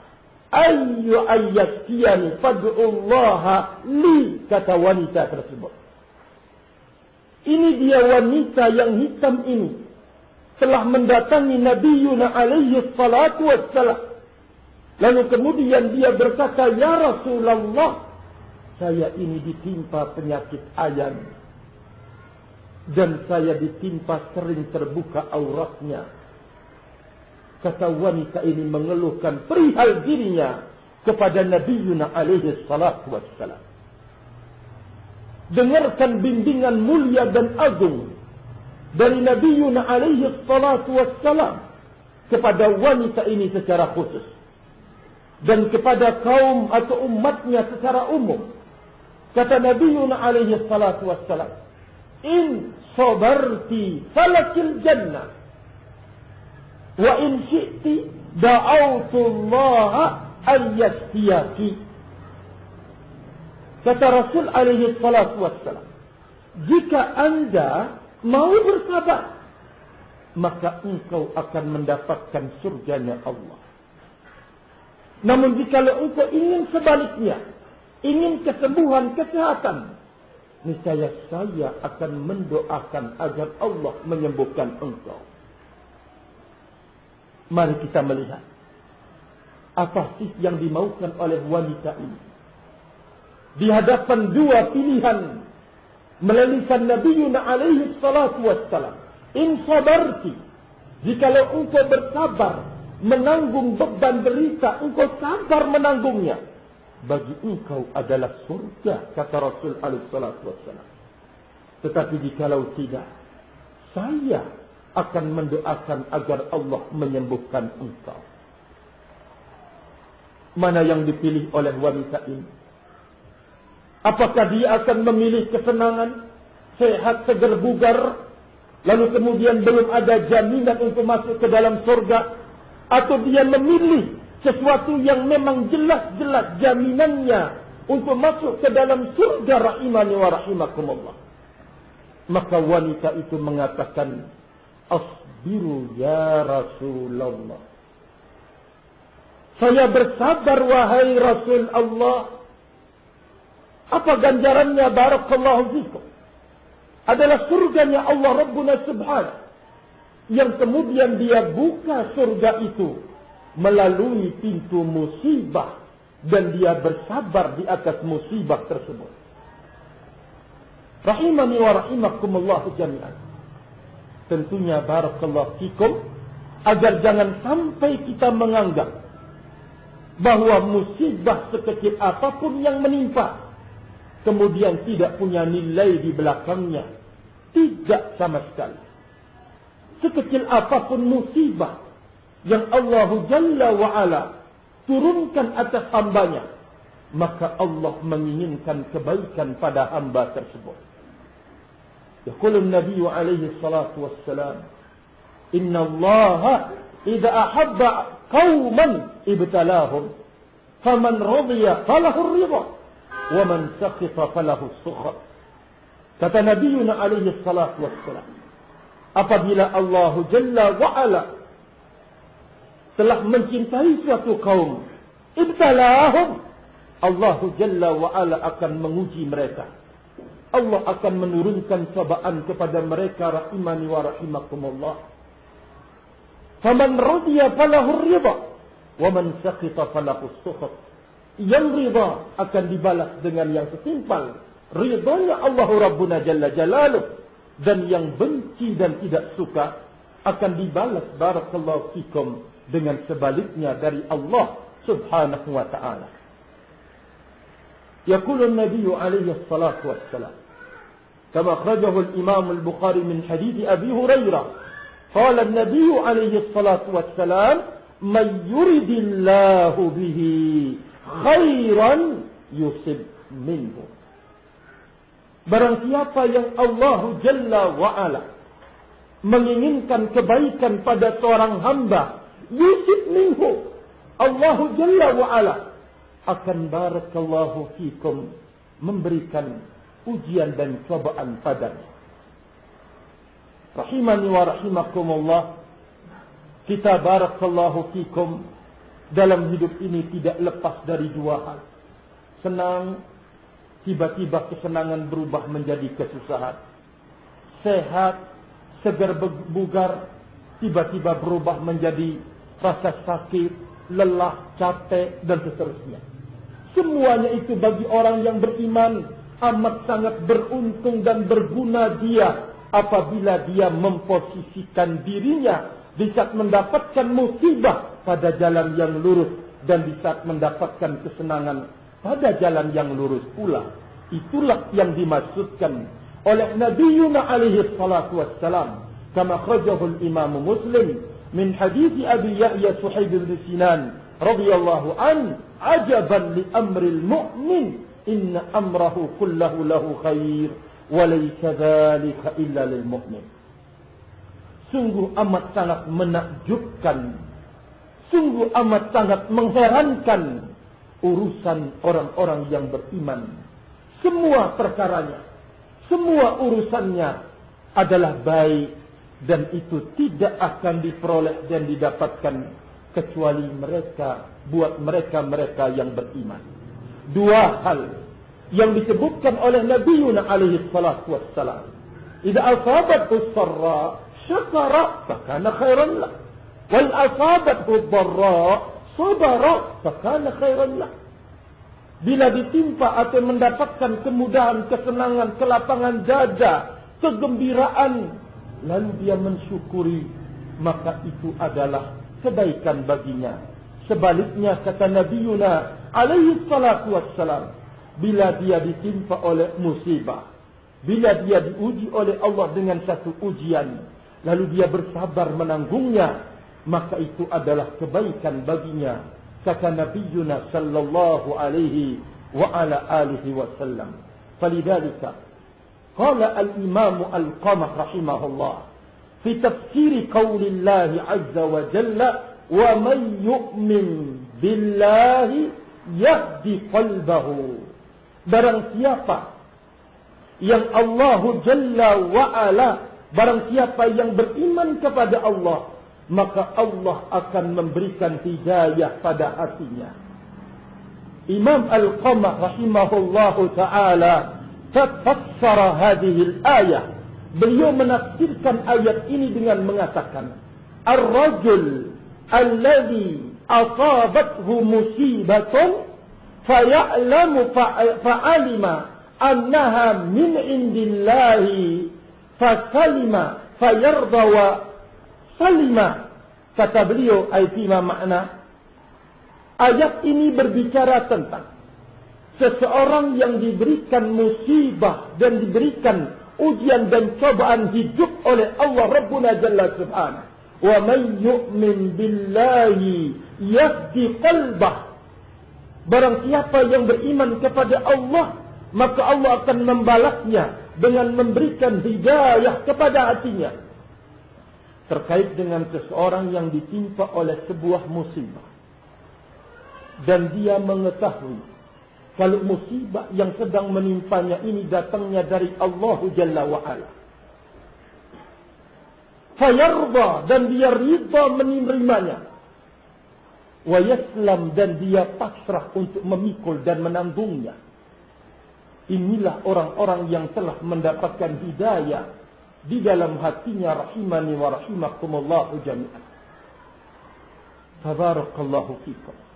ayyastiyani fad'ullaha li." Kata wanita tersebut. Ini dia wanita yang hitam ini telah mendatangi Nabi Yuna alaihi salatu wassalam. Lalu kemudian dia berkata, "Ya Rasulullah, saya ini ditimpa penyakit ayan. Dan saya ditimpa sering terbuka auratnya." Kata wanita ini mengeluhkan perihal dirinya kepada Nabi Yuna alaihi salatu wassalam. Dengarkan bimbingan mulia dan agung dari Nabi Yuna alaihi salatu wassalam kepada wanita ini secara khusus. Dan kepada kaum atau umatnya secara umum. Kata Nabi Yuna alaihi salatu wassalam, "In sabarti falakil jannah. Wa in syi'ti da'autullaha ayyastiyaki." Kata Rasul alaihi salatu wassalam, jika anda mau bersabar, maka engkau akan mendapatkan surganya Allah. Namun jika engkau ingin sebaliknya, ingin kesembuhan, kesehatan, niscaya saya akan mendoakan agar Allah menyembuhkan engkau. Mari kita melihat apa sih yang dimaukan oleh wanita ini. Di hadapan dua pilihan melalui Nabi Yuna alaihi salatu wassalam. In sabarti, jikalau engkau bersabar menanggung beban derita, engkau sabar menanggungnya, bagi engkau adalah surga, kata Rasul alaihi salatu wassalam. Tetapi jikalau tidak, saya akan mendoakan agar Allah menyembuhkan engkau. Mana yang dipilih oleh wanita ini? Apakah dia akan memilih kesenangan, sehat, segar, bugar, lalu kemudian belum ada jaminan untuk masuk ke dalam surga? Atau dia memilih sesuatu yang memang jelas-jelas jaminannya untuk masuk ke dalam surga, rahimani wa rahimakumullah? Maka wanita itu mengatakan, "Asbiru ya Rasulullah." Saya bersabar wahai Rasul Allah. Apa ganjarannya? Barakallahu fikum. Adalah surganya Allah Rabbuna Subhanahu. Yang kemudian dia buka surga itu melalui pintu musibah. Dan dia bersabar di atas musibah tersebut. Rahimani wa rahimakumullah jami'an. Tentunya barakallahu fikum, agar jangan sampai kita menganggap bahwa musibah sekecil apapun yang menimpa kemudian tidak punya nilai di belakangnya. Tidak sama sekali. Sekecil apapun musibah yang Allah Jalla wa'ala turunkan atas hambanya, maka Allah menginginkan kebaikan pada hamba tersebut. Yaqulun Nabi alaihi salatu wassalam, "Inna Allah idza ahabba qauman ibtalahum, faman radiya falahu ridha, wa man sakhita falahu sukhat." Kata Nabi alaihi salatu wassalam, apabila Allah Jalla wa'ala telah mencintai suatu kaum, ibtalahum, Allah Jalla wa'ala akan menguji mereka. Allah akan menurunkan cobaan kepada mereka, rahimani wa rahimakumullah. Faman radiya falahu ridha, wa man sakhita falahu sukhat. Yang ridha akan dibalas dengan yang setimpal, ridhanya Allah Rabbuna Jalla Jalaluh. Dan yang benci dan tidak suka akan dibalas barakallahu fikum dengan sebaliknya dari Allah Subhanahu wa ta'ala. Yaqulu an-nabiy alaihi salatu wassalam kama akhrajahu al-imam al-Bukhari min hadits Abi Hurairah qala an-nabiy alaihi salatu wassalam man yuridillahu bihi khairan yusib minhu. Barang siapa yang Allah Jalla wa'ala menginginkan kebaikan pada seorang hamba, yusib minhu, Allah Jalla wa'ala akan barakallahu fikum memberikan ujian dan cobaan padanya. Rahimani wa rahimakumullah, kita barakallahu fikum dalam hidup ini tidak lepas dari dua hal. Senang, tiba-tiba kesenangan berubah menjadi kesusahan. Sehat, segar bugar, tiba-tiba berubah menjadi rasa sakit, lelah, capek, dan seterusnya. Semuanya itu bagi orang yang beriman amat sangat beruntung dan berguna dia apabila dia memposisikan dirinya di saat mendapatkan musibah pada jalan yang lurus dan di saat mendapatkan kesenangan pada jalan yang lurus pula. Itulah yang dimaksudkan oleh Nabiuna alaihi salatu wassalam. Kama akhrajahu al-Imam Muslim min hadits Abi Yahya Suhaib bin Sinan radhiyallahu an, ajaban li amril mu'min inna amrahu kullahu lahu khair wa laysa dhalika illa lil mu'min. Sungguh amat sangat menakjubkan, sungguh amat sangat mengherankan urusan orang-orang yang beriman. Semua perkaranya, semua urusannya adalah baik dan itu tidak akan diperoleh dan didapatkan kecuali mereka, buat mereka-mereka yang beriman. Dua hal yang disebutkan oleh Nabiuna alaihi salatu wassalam. Idza asabathu sarra syakara fakana khairan lah, wal asabathu dharra sabara fakana khairan lah. Bila ditimpa atau mendapatkan kemudahan, kesenangan, kelapangan dada, kegembiraan, lalu dia mensyukuri, maka itu adalah kebaikan baginya. Sebaliknya kata Nabiuna alaihi salatu wassalam, bila dia ditimpa oleh musibah, bila dia diuji oleh Allah dengan satu ujian, lalu dia bersabar menanggungnya, maka itu adalah kebaikan baginya. Kata Nabiuna sallallahu alaihi wa ala alihi wasallam. Falidhalika qala al-Imam al-Qamah rahimahullah fi tafsir qaulillahi azza wa jalla wa man yu'min billahi yahdi qalbahu. Barang siapa yang Allah Jalla wa ala, barang siapa yang beriman kepada Allah, maka Allah akan memberikan hidayah pada hatinya. Imam Al-Qamah rahimahullahu ta'ala tafassara hadhihi al-ayah. Beliau menafsirkan ayat ini dengan mengatakan, Ar-rajul alladhi asabathu musibatun faya'lamu fa'alima annaha min indillahi fasalima fayarda wa salima. Kata beliau, aitima makna ayat ini berbicara tentang seseorang yang diberikan musibah dan diberikan ujian dan cobaan hidup oleh Allah Rabbuna Jalla Subhanahu. Wa man yu'min billahi yahdi qalbah. Barang siapa yang beriman kepada Allah, maka Allah akan membalasnya dengan memberikan hidayah kepada hatinya. Terkait dengan seseorang yang ditimpa oleh sebuah musibah dan dia mengetahui kalau musibah yang sedang menimpanya ini datangnya dari Allah Jalla wa'ala, fayarda, dan dia rida menerimanya, wa yaslam, dan dia pasrah untuk memikul dan menanggungnya. Inilah orang-orang yang telah mendapatkan hidayah di dalam hatinya, rahimani wa rahimakumullahu jami'an. Tabarakallahu fikum.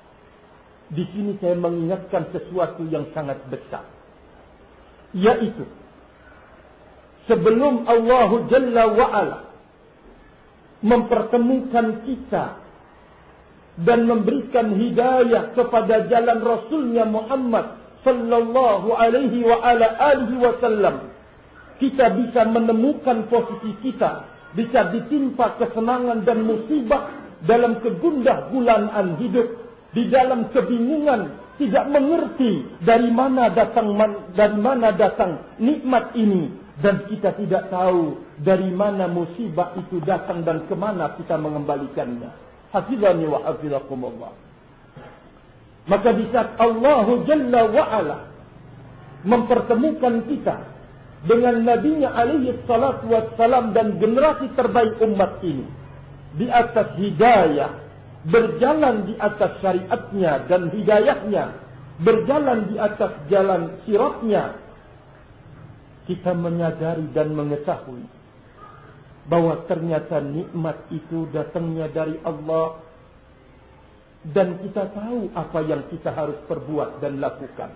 Di sini saya mengingatkan sesuatu yang sangat besar. Yaitu sebelum Allah Jalla wa'ala mempertemukan kita dan memberikan hidayah kepada jalan Rasulnya Muhammad sallallahu alaihi wa ala alihi wasallam, kita bisa menemukan posisi kita, bisa ditimpa kesenangan dan musibah dalam kegundah gulanaan hidup, di dalam kebingungan, tidak mengerti dari mana datang nikmat ini, dan kita tidak tahu dari mana musibah itu datang dan kemana kita mengembalikannya. Hafizani wa hafizakumullah. Maka di saat Allah Jalla wa'ala mempertemukan kita dengan Nabinya alaihi salatu wassalam dan generasi terbaik umat ini, di atas hidayah, berjalan di atas syariatnya dan hidayahnya, berjalan di atas jalan siratnya, kita menyadari dan mengetahui bahwa ternyata nikmat itu datangnya dari Allah, dan kita tahu apa yang kita harus perbuat dan lakukan.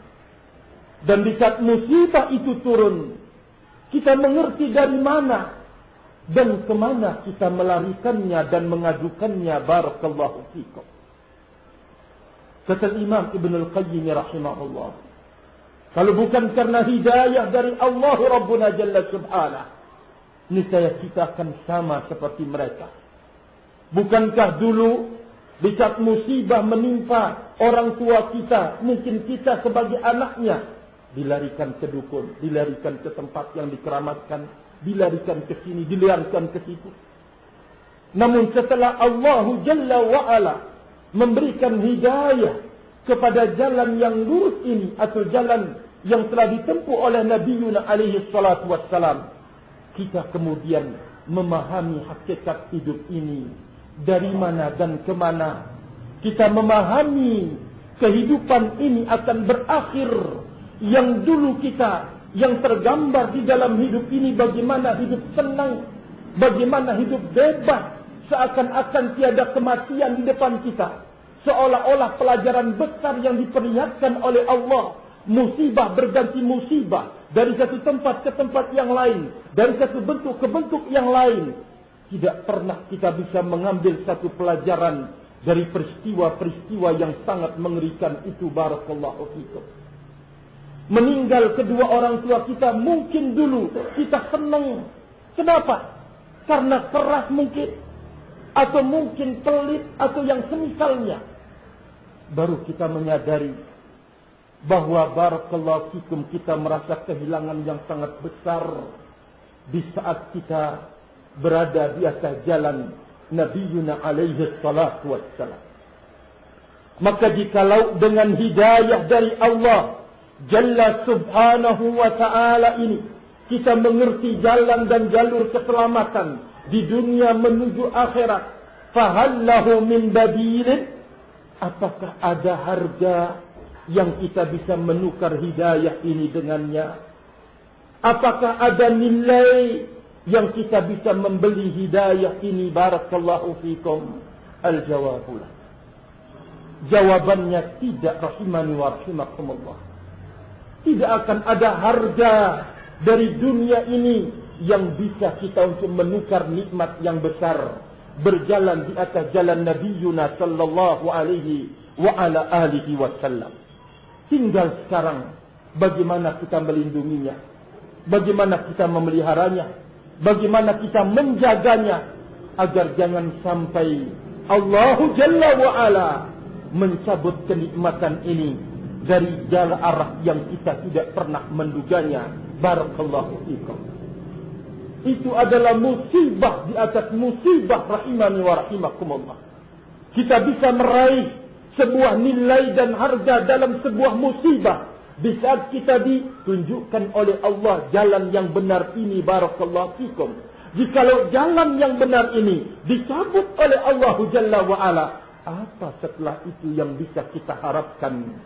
Dan di saat musibah itu turun, kita mengerti dari mana dan kemana kita melarikannya dan mengajukannya. Barakallahu fikum. Kata Imam Ibn Al-Qayyim rahimahullah, kalau bukan karena hidayah dari Allah Rabbuna Jalla Subhanahu, niscaya kita akan sama seperti mereka. Bukankah dulu di saat musibah menimpa orang tua kita, mungkin kita sebagai anaknya, dilarikan ke dukun, dilarikan ke tempat yang dikeramatkan, dilarikan ke sini, dilarikan ke situ. Namun setelah Allah Jalla wa'ala memberikan hidayah kepada jalan yang lurus ini, atau jalan yang telah ditempuh oleh Nabiuna alaihi salatu wassalam, kita kemudian memahami hakikat hidup ini, dari mana dan kemana. Kita memahami kehidupan ini akan berakhir. Yang dulu kita, yang tergambar di dalam hidup ini, bagaimana hidup senang, bagaimana hidup bebas, seakan-akan tiada kematian di depan kita, seolah-olah pelajaran besar yang diperlihatkan oleh Allah. Musibah berganti musibah, dari satu tempat ke tempat yang lain, dari satu bentuk ke bentuk yang lain. Tidak pernah kita bisa mengambil satu pelajaran dari peristiwa-peristiwa yang sangat mengerikan itu. Barakallahu fikum. Meninggal kedua orang tua kita, mungkin dulu kita senang. Kenapa? Karena keras mungkin, atau mungkin pelit, atau yang semisalnya. Baru kita menyadari bahwa barakallahu fikum, kita merasa kehilangan yang sangat besar di saat kita berada di atas jalan Nabiuna alaihi salatu wassalam. Maka jikalau dengan hidayah dari Allah Jalla Subhanahu wa ta'ala ini, kita mengerti jalan dan jalur keselamatan di dunia menuju akhirat, fahallahu min badilin, apakah ada harga yang kita bisa menukar hidayah ini dengannya? Apakah ada nilai yang kita bisa membeli hidayah ini? Barakallahu fikum. Al-jawabulah, jawabannya tidak, rahimani wa rahimakumullah. Tidak akan ada harga dari dunia ini yang bisa kita untuk menukar nikmat yang besar, berjalan di atas jalan Nabiuna sallallahu alaihi wa ala alihi wasallam. Tinggal sekarang bagaimana kita melindunginya, bagaimana kita memeliharanya, bagaimana kita menjaganya, agar jangan sampai Allah Jalla wa'ala mencabut kenikmatan ini dari jalan arah yang kita tidak pernah menduganya. Barakallahu fikum. Itu adalah musibah di atas musibah, rahimani wa rahimakumullah. Kita bisa meraih sebuah nilai dan harga dalam sebuah musibah di saat kita ditunjukkan oleh Allah jalan yang benar ini. Barakallahu fikum. Jikalau jalan yang benar ini dicabut oleh Allah Jalla wa'ala, apa setelah itu yang bisa kita harapkan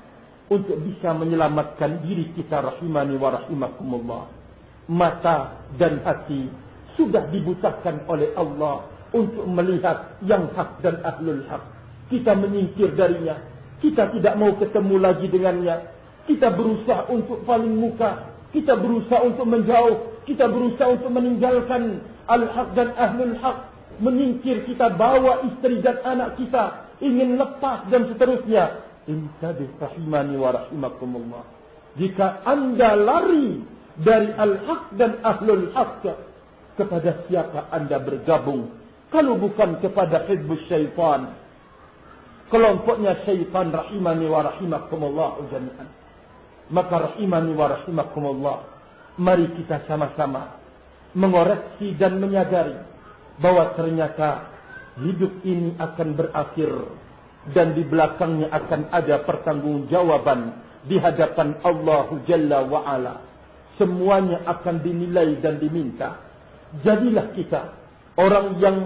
untuk bisa menyelamatkan diri kita, rahimani wa rahimakumullah? Mata dan hati sudah dibutakan oleh Allah untuk melihat yang hak dan ahlul hak. Kita menyingkir darinya, kita tidak mau ketemu lagi dengannya. Kita berusaha untuk paling muka Kita berusaha untuk menjauh. Kita berusaha untuk meninggalkan al-haq dan ahlul haq. Menyingkir, kita bawa istri dan anak kita. Ingin lepas dan seterusnya. Intabih rahimani wa rahimakumullah. Jika anda lari dari al-haq dan ahlul haq, kepada siapa anda bergabung? Kalau bukan kepada hizbus syaitan, kelompoknya syaitan, rahimani wa rahimakumullah jami'an. Maka rahimani wa rahimakumullah, mari kita sama-sama mengoreksi dan menyadari bahwa ternyata hidup ini akan berakhir dan di belakangnya akan ada pertanggungjawaban di hadapan Allah Jalla wa Ala. Semuanya akan dinilai dan diminta. Jadilah kita orang yang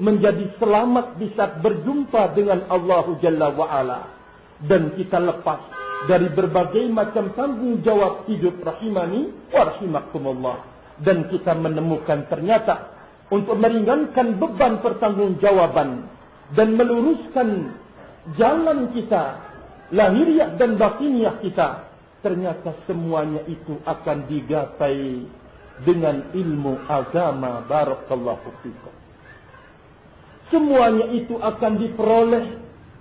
menjadi selamat di saat berjumpa dengan Allah Jalla wa Ala, dan kita lepas dari berbagai macam tanggungjawab hidup, rahimani wa rahimakumullah. Dan kita menemukan ternyata untuk meringankan beban pertanggungjawaban dan meluruskan jalan kita, lahiriah dan batiniah kita, ternyata semuanya itu akan digapai dengan ilmu agama. Barakallahu fikum. Semuanya itu akan diperoleh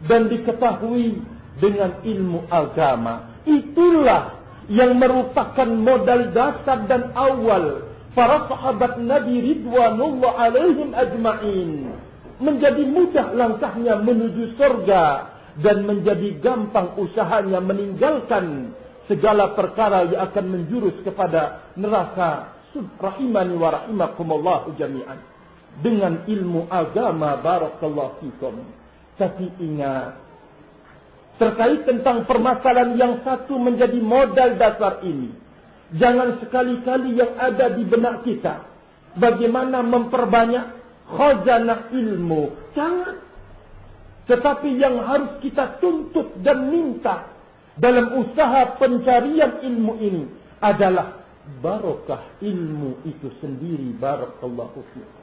dan diketahui dengan ilmu agama. Itulah yang merupakan modal dasar dan awal para sahabat Nabi ridwanullah alaihim ajma'in. Menjadi mudah langkahnya menuju surga dan menjadi gampang usahanya meninggalkan segala perkara yang akan menjurus kepada neraka. Rahimani wa rahimakumullah jami'an. Dengan ilmu agama. Barakallahu fikum. Tapi ingat, terkait tentang permasalahan yang satu menjadi modal dasar ini, jangan sekali-kali yang ada di benak kita bagaimana memperbanyak khazanah ilmu. Jangan. Tetapi yang harus kita tuntut dan minta dalam usaha pencarian ilmu ini adalah barokah ilmu itu sendiri. Barakallahu fikum.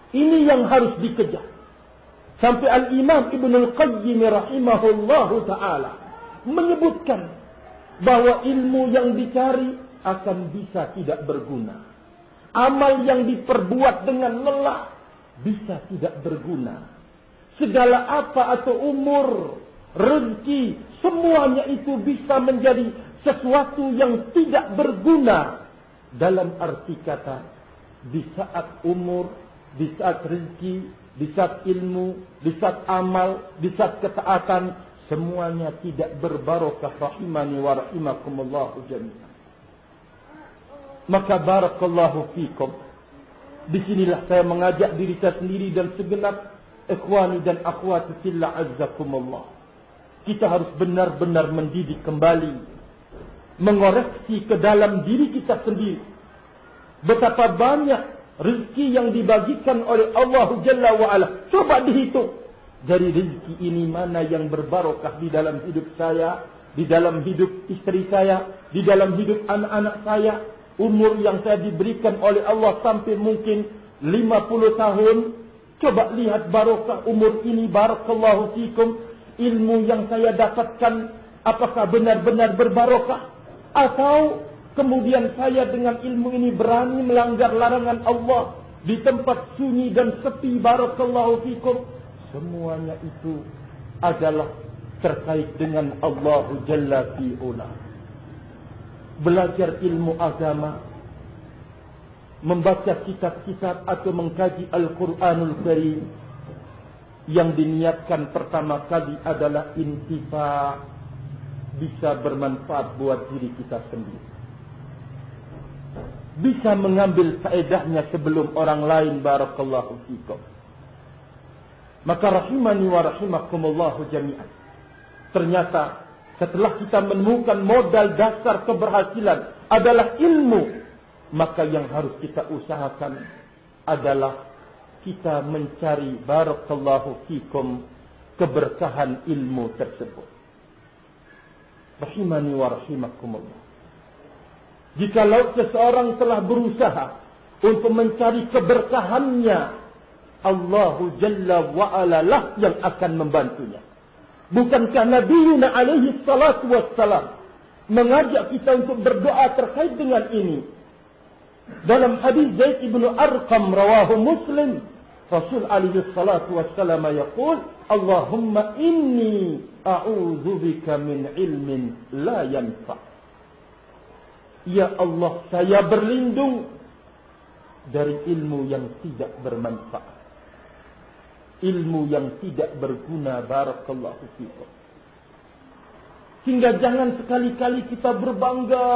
Ini yang harus dikejar. Sampai Al-Imam Ibnul Qayyim rahimahullahu ta'ala menyebutkan bahwa ilmu yang dicari akan bisa tidak berguna. Amal yang diperbuat dengan lelah bisa tidak berguna. Segala apa atau umur, rezeki, semuanya itu bisa menjadi sesuatu yang tidak berguna. Dalam arti kata, di saat umur, di saat rezeki, di saat ilmu, di saat amal, di saat ketaatan, semuanya tidak berbarokah. Rahimani wa rahimakumullahu jami'an. Maka barakallahu fikum. Disinilah saya mengajak diri saya sendiri dan segenap ikhwani dan akhwati fillah azzakumullah. Kita harus benar-benar mendidik kembali, mengoreksi ke dalam diri kita sendiri. Betapa banyak rezeki yang dibagikan oleh Allah Jalla wa'ala. Coba dihitung. Dari rezeki ini mana yang berbarokah di dalam hidup saya, di dalam hidup istri saya, di dalam hidup anak-anak saya. Umur yang saya diberikan oleh Allah sampai mungkin 50 tahun. Coba lihat barokah umur ini. Barakallahu fikum. Ilmu yang saya dapatkan, apakah benar-benar berbarokah? Atau kemudian saya dengan ilmu ini berani melanggar larangan Allah di tempat sunyi dan sepi. Barakallahu fikum. Semuanya itu adalah terkait dengan Allah Jalla fi'ula. Belajar ilmu agama, membaca kitab-kitab atau mengkaji Al-Quranul Karim, yang diniatkan pertama kali adalah intifa, bisa bermanfaat buat diri kita sendiri, bisa mengambil faedahnya sebelum orang lain. Barakallahu fikum. Maka rahimani wa rahimakumullahu jami'an. Ternyata setelah kita menemukan modal dasar keberhasilan adalah ilmu, maka yang harus kita usahakan adalah kita mencari barakallahu fikum keberkahan ilmu tersebut. Rahimani wa rahimakumullah. Jikalau seseorang telah berusaha untuk mencari keberkahannya, Allah Jalla wa'ala lah yang akan membantunya. Bukankah Nabi alaihi salatu wassalam mengajak kita untuk berdoa terkait dengan ini. Dalam hadis Zaid ibn Arqam rawahu Muslim, Rasul alaihi salatu wassalam yaqul, Allahumma inni a'udzubika min ilmin la yanfa'. Ya Allah, saya berlindung dari ilmu yang tidak bermanfaat. Ilmu yang tidak berguna. Barakallahu fikum. Sehingga jangan sekali-kali kita berbangga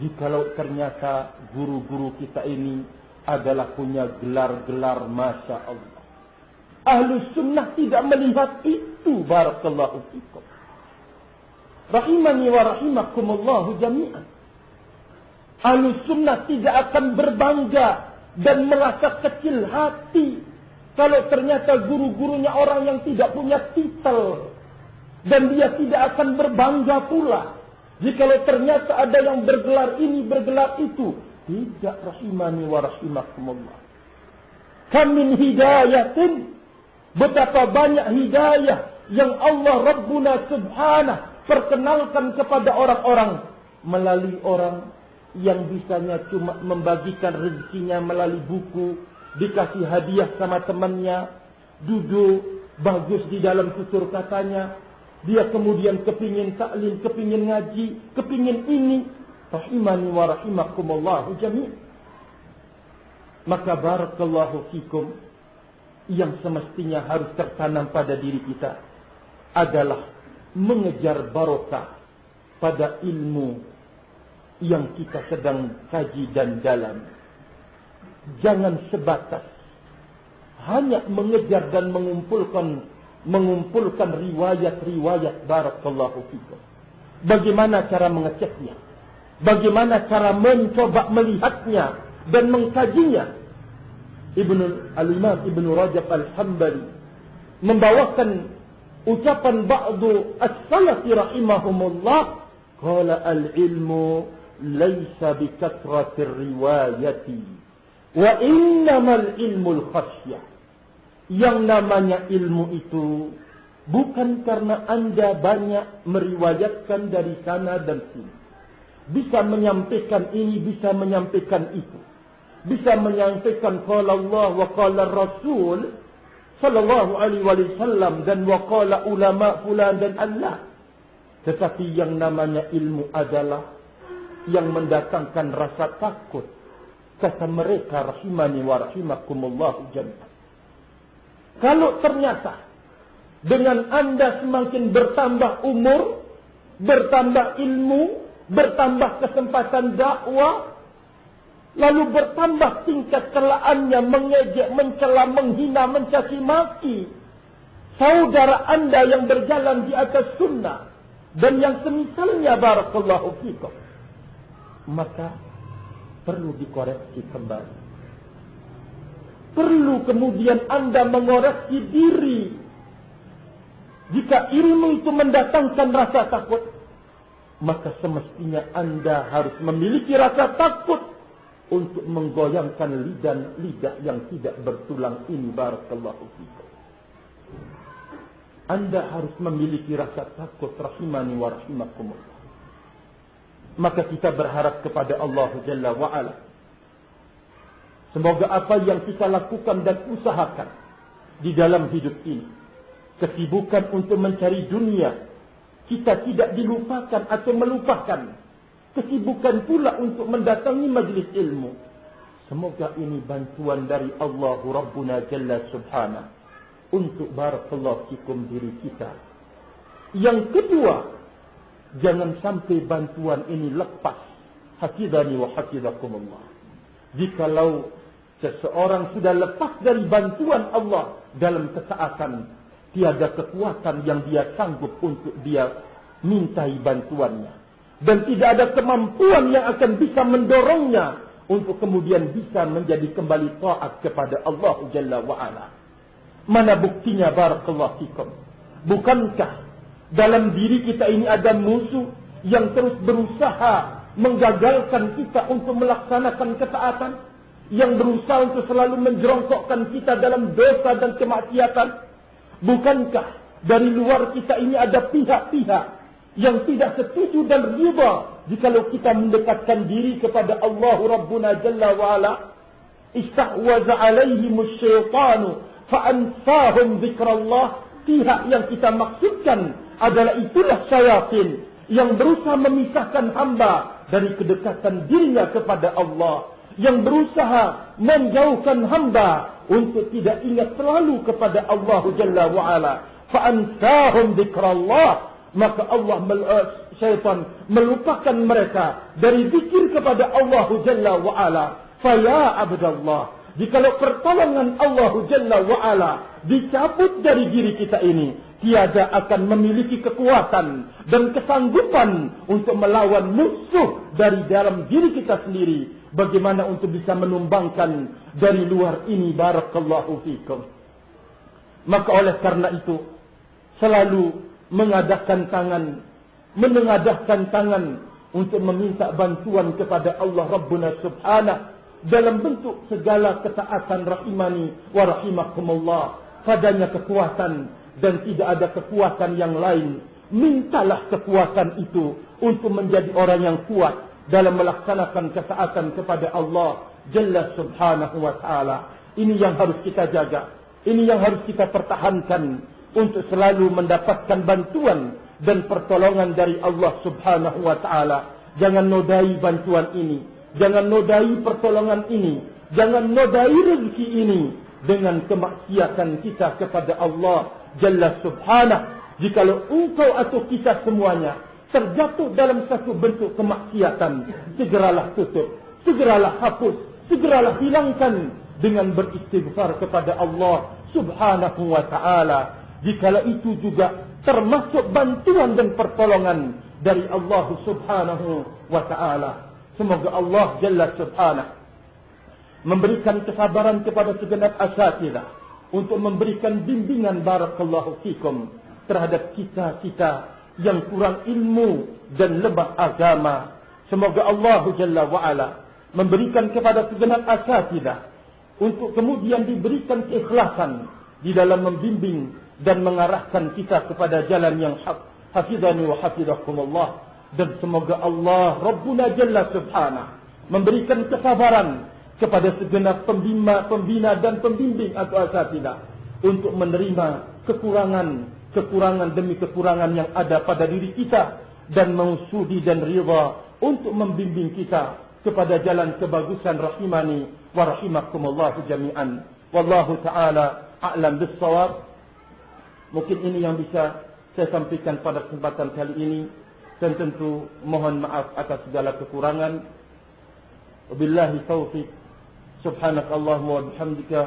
jikalau ternyata guru-guru kita ini adalah punya gelar-gelar Masya Allah. Ahlus sunnah tidak melihat itu. Barakallahu fikum. Rahimani wa rahimakumullahu jami'an. Ahlus sunnah tidak akan berbangga dan merasa kecil hati kalau ternyata guru-gurunya orang yang tidak punya titel. Dan dia tidak akan berbangga pula jikalau ternyata ada yang bergelar ini, bergelar itu. Tidak, rahimani wa rahimakumullah. Kam min hidayatin, betapa banyak hidayah yang Allah Rabbuna Subhanahu perkenalkan kepada orang-orang melalui orang yang bisanya cuma membagikan rezekinya melalui buku, dikasih hadiah sama temannya, duduk bagus di dalam tutur katanya. Dia kemudian kepingin taklim, kepingin ngaji, kepingin ini. Rahimani wa rahimakumullahu jami'. Maka barakallahu fikum, yang semestinya harus tertanam pada diri kita adalah mengejar barokah pada ilmu yang kita sedang kaji dan dalam. Jangan sebatas hanya mengejar dan mengumpulkan riwayat-riwayat. Barakallahu fikum. Bagaimana cara mengeceknya? Bagaimana cara mencoba melihatnya dan mengkajinya? Al-Imam Ibn Rajab Al-Hambali membawakan ucapan ba'du as-salafi rahimahumullah, qala al-ilmu laysa bikathratir riwayati wa innamal ilmul khasyah. Yang namanya ilmu itu bukan karena Anda banyak meriwayatkan dari sana dan sini. Bisa menyampaikan ini, bisa menyampaikan itu. Bisa menyampaikan qala Allah wa qala Rasul sallallahu alaihi wasallam dan wa qala ulama fulan dan Allah. Tetapi yang namanya ilmu adalah yang mendatangkan rasa takut. Kata mereka rahimani wa rahimakumullah jami'an. Kalau ternyata dengan Anda semakin bertambah umur, bertambah ilmu, bertambah kesempatan dakwah, lalu bertambah tingkat celaannya, mengejek, mencela, menghina, mencaci maki saudara Anda yang berjalan di atas sunnah dan yang semisalnya, barakallahu fikum, maka perlu dikoreksi kembali. Perlu kemudian Anda mengoreksi diri. Jika ilmu itu mendatangkan rasa takut, maka semestinya Anda harus memiliki rasa takut untuk menggoyangkan lidah yang tidak bertulang ini. Barakallahu fikum. Anda harus memiliki rasa takut rahimani wa rahimakumullah. Maka kita berharap kepada Allah Jalla wa'ala. Semoga apa yang kita lakukan dan usahakan di dalam hidup ini, kesibukan untuk mencari dunia, kita tidak dilupakan atau melupakan kesibukan pula untuk mendatangi majlis ilmu. Semoga ini bantuan dari Allah Rabbuna Jalla Subhanahu untuk barakallahu fikum diri kita. Yang kedua, jangan sampai bantuan ini lepas. Hafizani wa hafizakumullah. Jikalau seseorang sudah lepas dari bantuan Allah dalam ketaatan, tiada kekuatan yang dia sanggup untuk dia mintai bantuannya. Dan tidak ada kemampuan yang akan bisa mendorongnya untuk kemudian bisa menjadi kembali taat kepada Allah Jalla wa'ala. Mana buktinya barakallahu fikum? Bukankah dalam diri kita ini ada musuh yang terus berusaha menggagalkan kita untuk melaksanakan ketaatan? Yang berusaha untuk selalu menjerongkokkan kita dalam dosa dan kemaksiatan? Bukankah dari luar kita ini ada pihak-pihak yang tidak setuju dan riba jikalau kita mendekatkan diri kepada Allah Rabbuna Jalla wa'ala. Istahwaza alaihimus syaitanu fa'ansahum zikrallah. Pihak yang kita maksudkan adalah itulah syaitan yang berusaha memisahkan hamba dari kedekatan dirinya kepada Allah, yang berusaha menjauhkan hamba untuk tidak ingat selalu kepada Allah Jalla wa'ala. Fa'ansahum zikrallah. Maka syaitan melupakan mereka dari zikir kepada Allah Jalla wa'ala. Faya abdallah, jikalau pertolongan Allah Jalla wa'ala dicabut dari diri kita ini, tiada akan memiliki kekuatan dan kesanggupan untuk melawan musuh dari dalam diri kita sendiri. Bagaimana untuk bisa menumbangkan dari luar ini? Barakallahu fikum. Maka oleh karena itu, selalu mengadahkan tangan untuk meminta bantuan kepada Allah Rabbuna Subhanahu dalam bentuk segala ketaatan rahimani wa rahimakumullah. Padanya kekuatan dan tidak ada kekuatan yang lain. Mintalah kekuatan itu untuk menjadi orang yang kuat dalam melaksanakan ketaatan kepada Allah Jalla Subhanahu wa ta'ala. Ini yang harus kita jaga. Ini yang harus kita pertahankan untuk selalu mendapatkan bantuan dan pertolongan dari Allah Subhanahu wa ta'ala. Jangan nodai bantuan ini, jangan nodai pertolongan ini, jangan nodai rezeki ini dengan kemaksiatan kita kepada Allah Jalla Subhanahu. Jikalau engkau atau kita semuanya terjatuh dalam satu bentuk kemaksiatan, segeralah tutup, segeralah hapus, segeralah hilangkan dengan beristighfar kepada Allah Subhanahu wa ta'ala. Jikalau itu juga termasuk bantuan dan pertolongan dari Allah Subhanahu wa ta'ala. Semoga Allah Jalla Subhanahu memberikan kesabaran kepada segenap asatidzah untuk memberikan bimbingan barakallahu fikum terhadap kita yang kurang ilmu dan lemah agama. Semoga Allah Jalla wa'ala memberikan kepada segenap asatidzah untuk kemudian diberikan keikhlasan di dalam membimbing dan mengarahkan kita kepada jalan yang hak. Hafizani wa hafizakumullah. Dan semoga Allah Rabbuna Jalla Subhanahu memberikan kesabaran kepada segenap pembina dan pembimbing atau asatidzah untuk menerima kekurangan demi kekurangan yang ada pada diri kita dan mausudi dan ridha untuk membimbing kita kepada jalan kebagusan rahimani wa rahimakumullah jami'an. Wallahu ta'ala a'lam bis-shawab. Mungkin ini yang bisa saya sampaikan pada kesempatan kali ini, dan tentu mohon maaf atas segala kekurangan. Wabillahi taufiq. Subhanakallahumma wa bihamdika,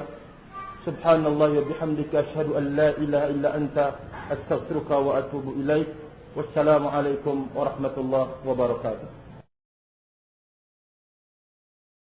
subhanallah wa bihamdika, asyhadu an la ilaha illa anta, astaghfiruka wa atubu ilaik. Wassalamu alaikum warahmatullahi wabarakatuh.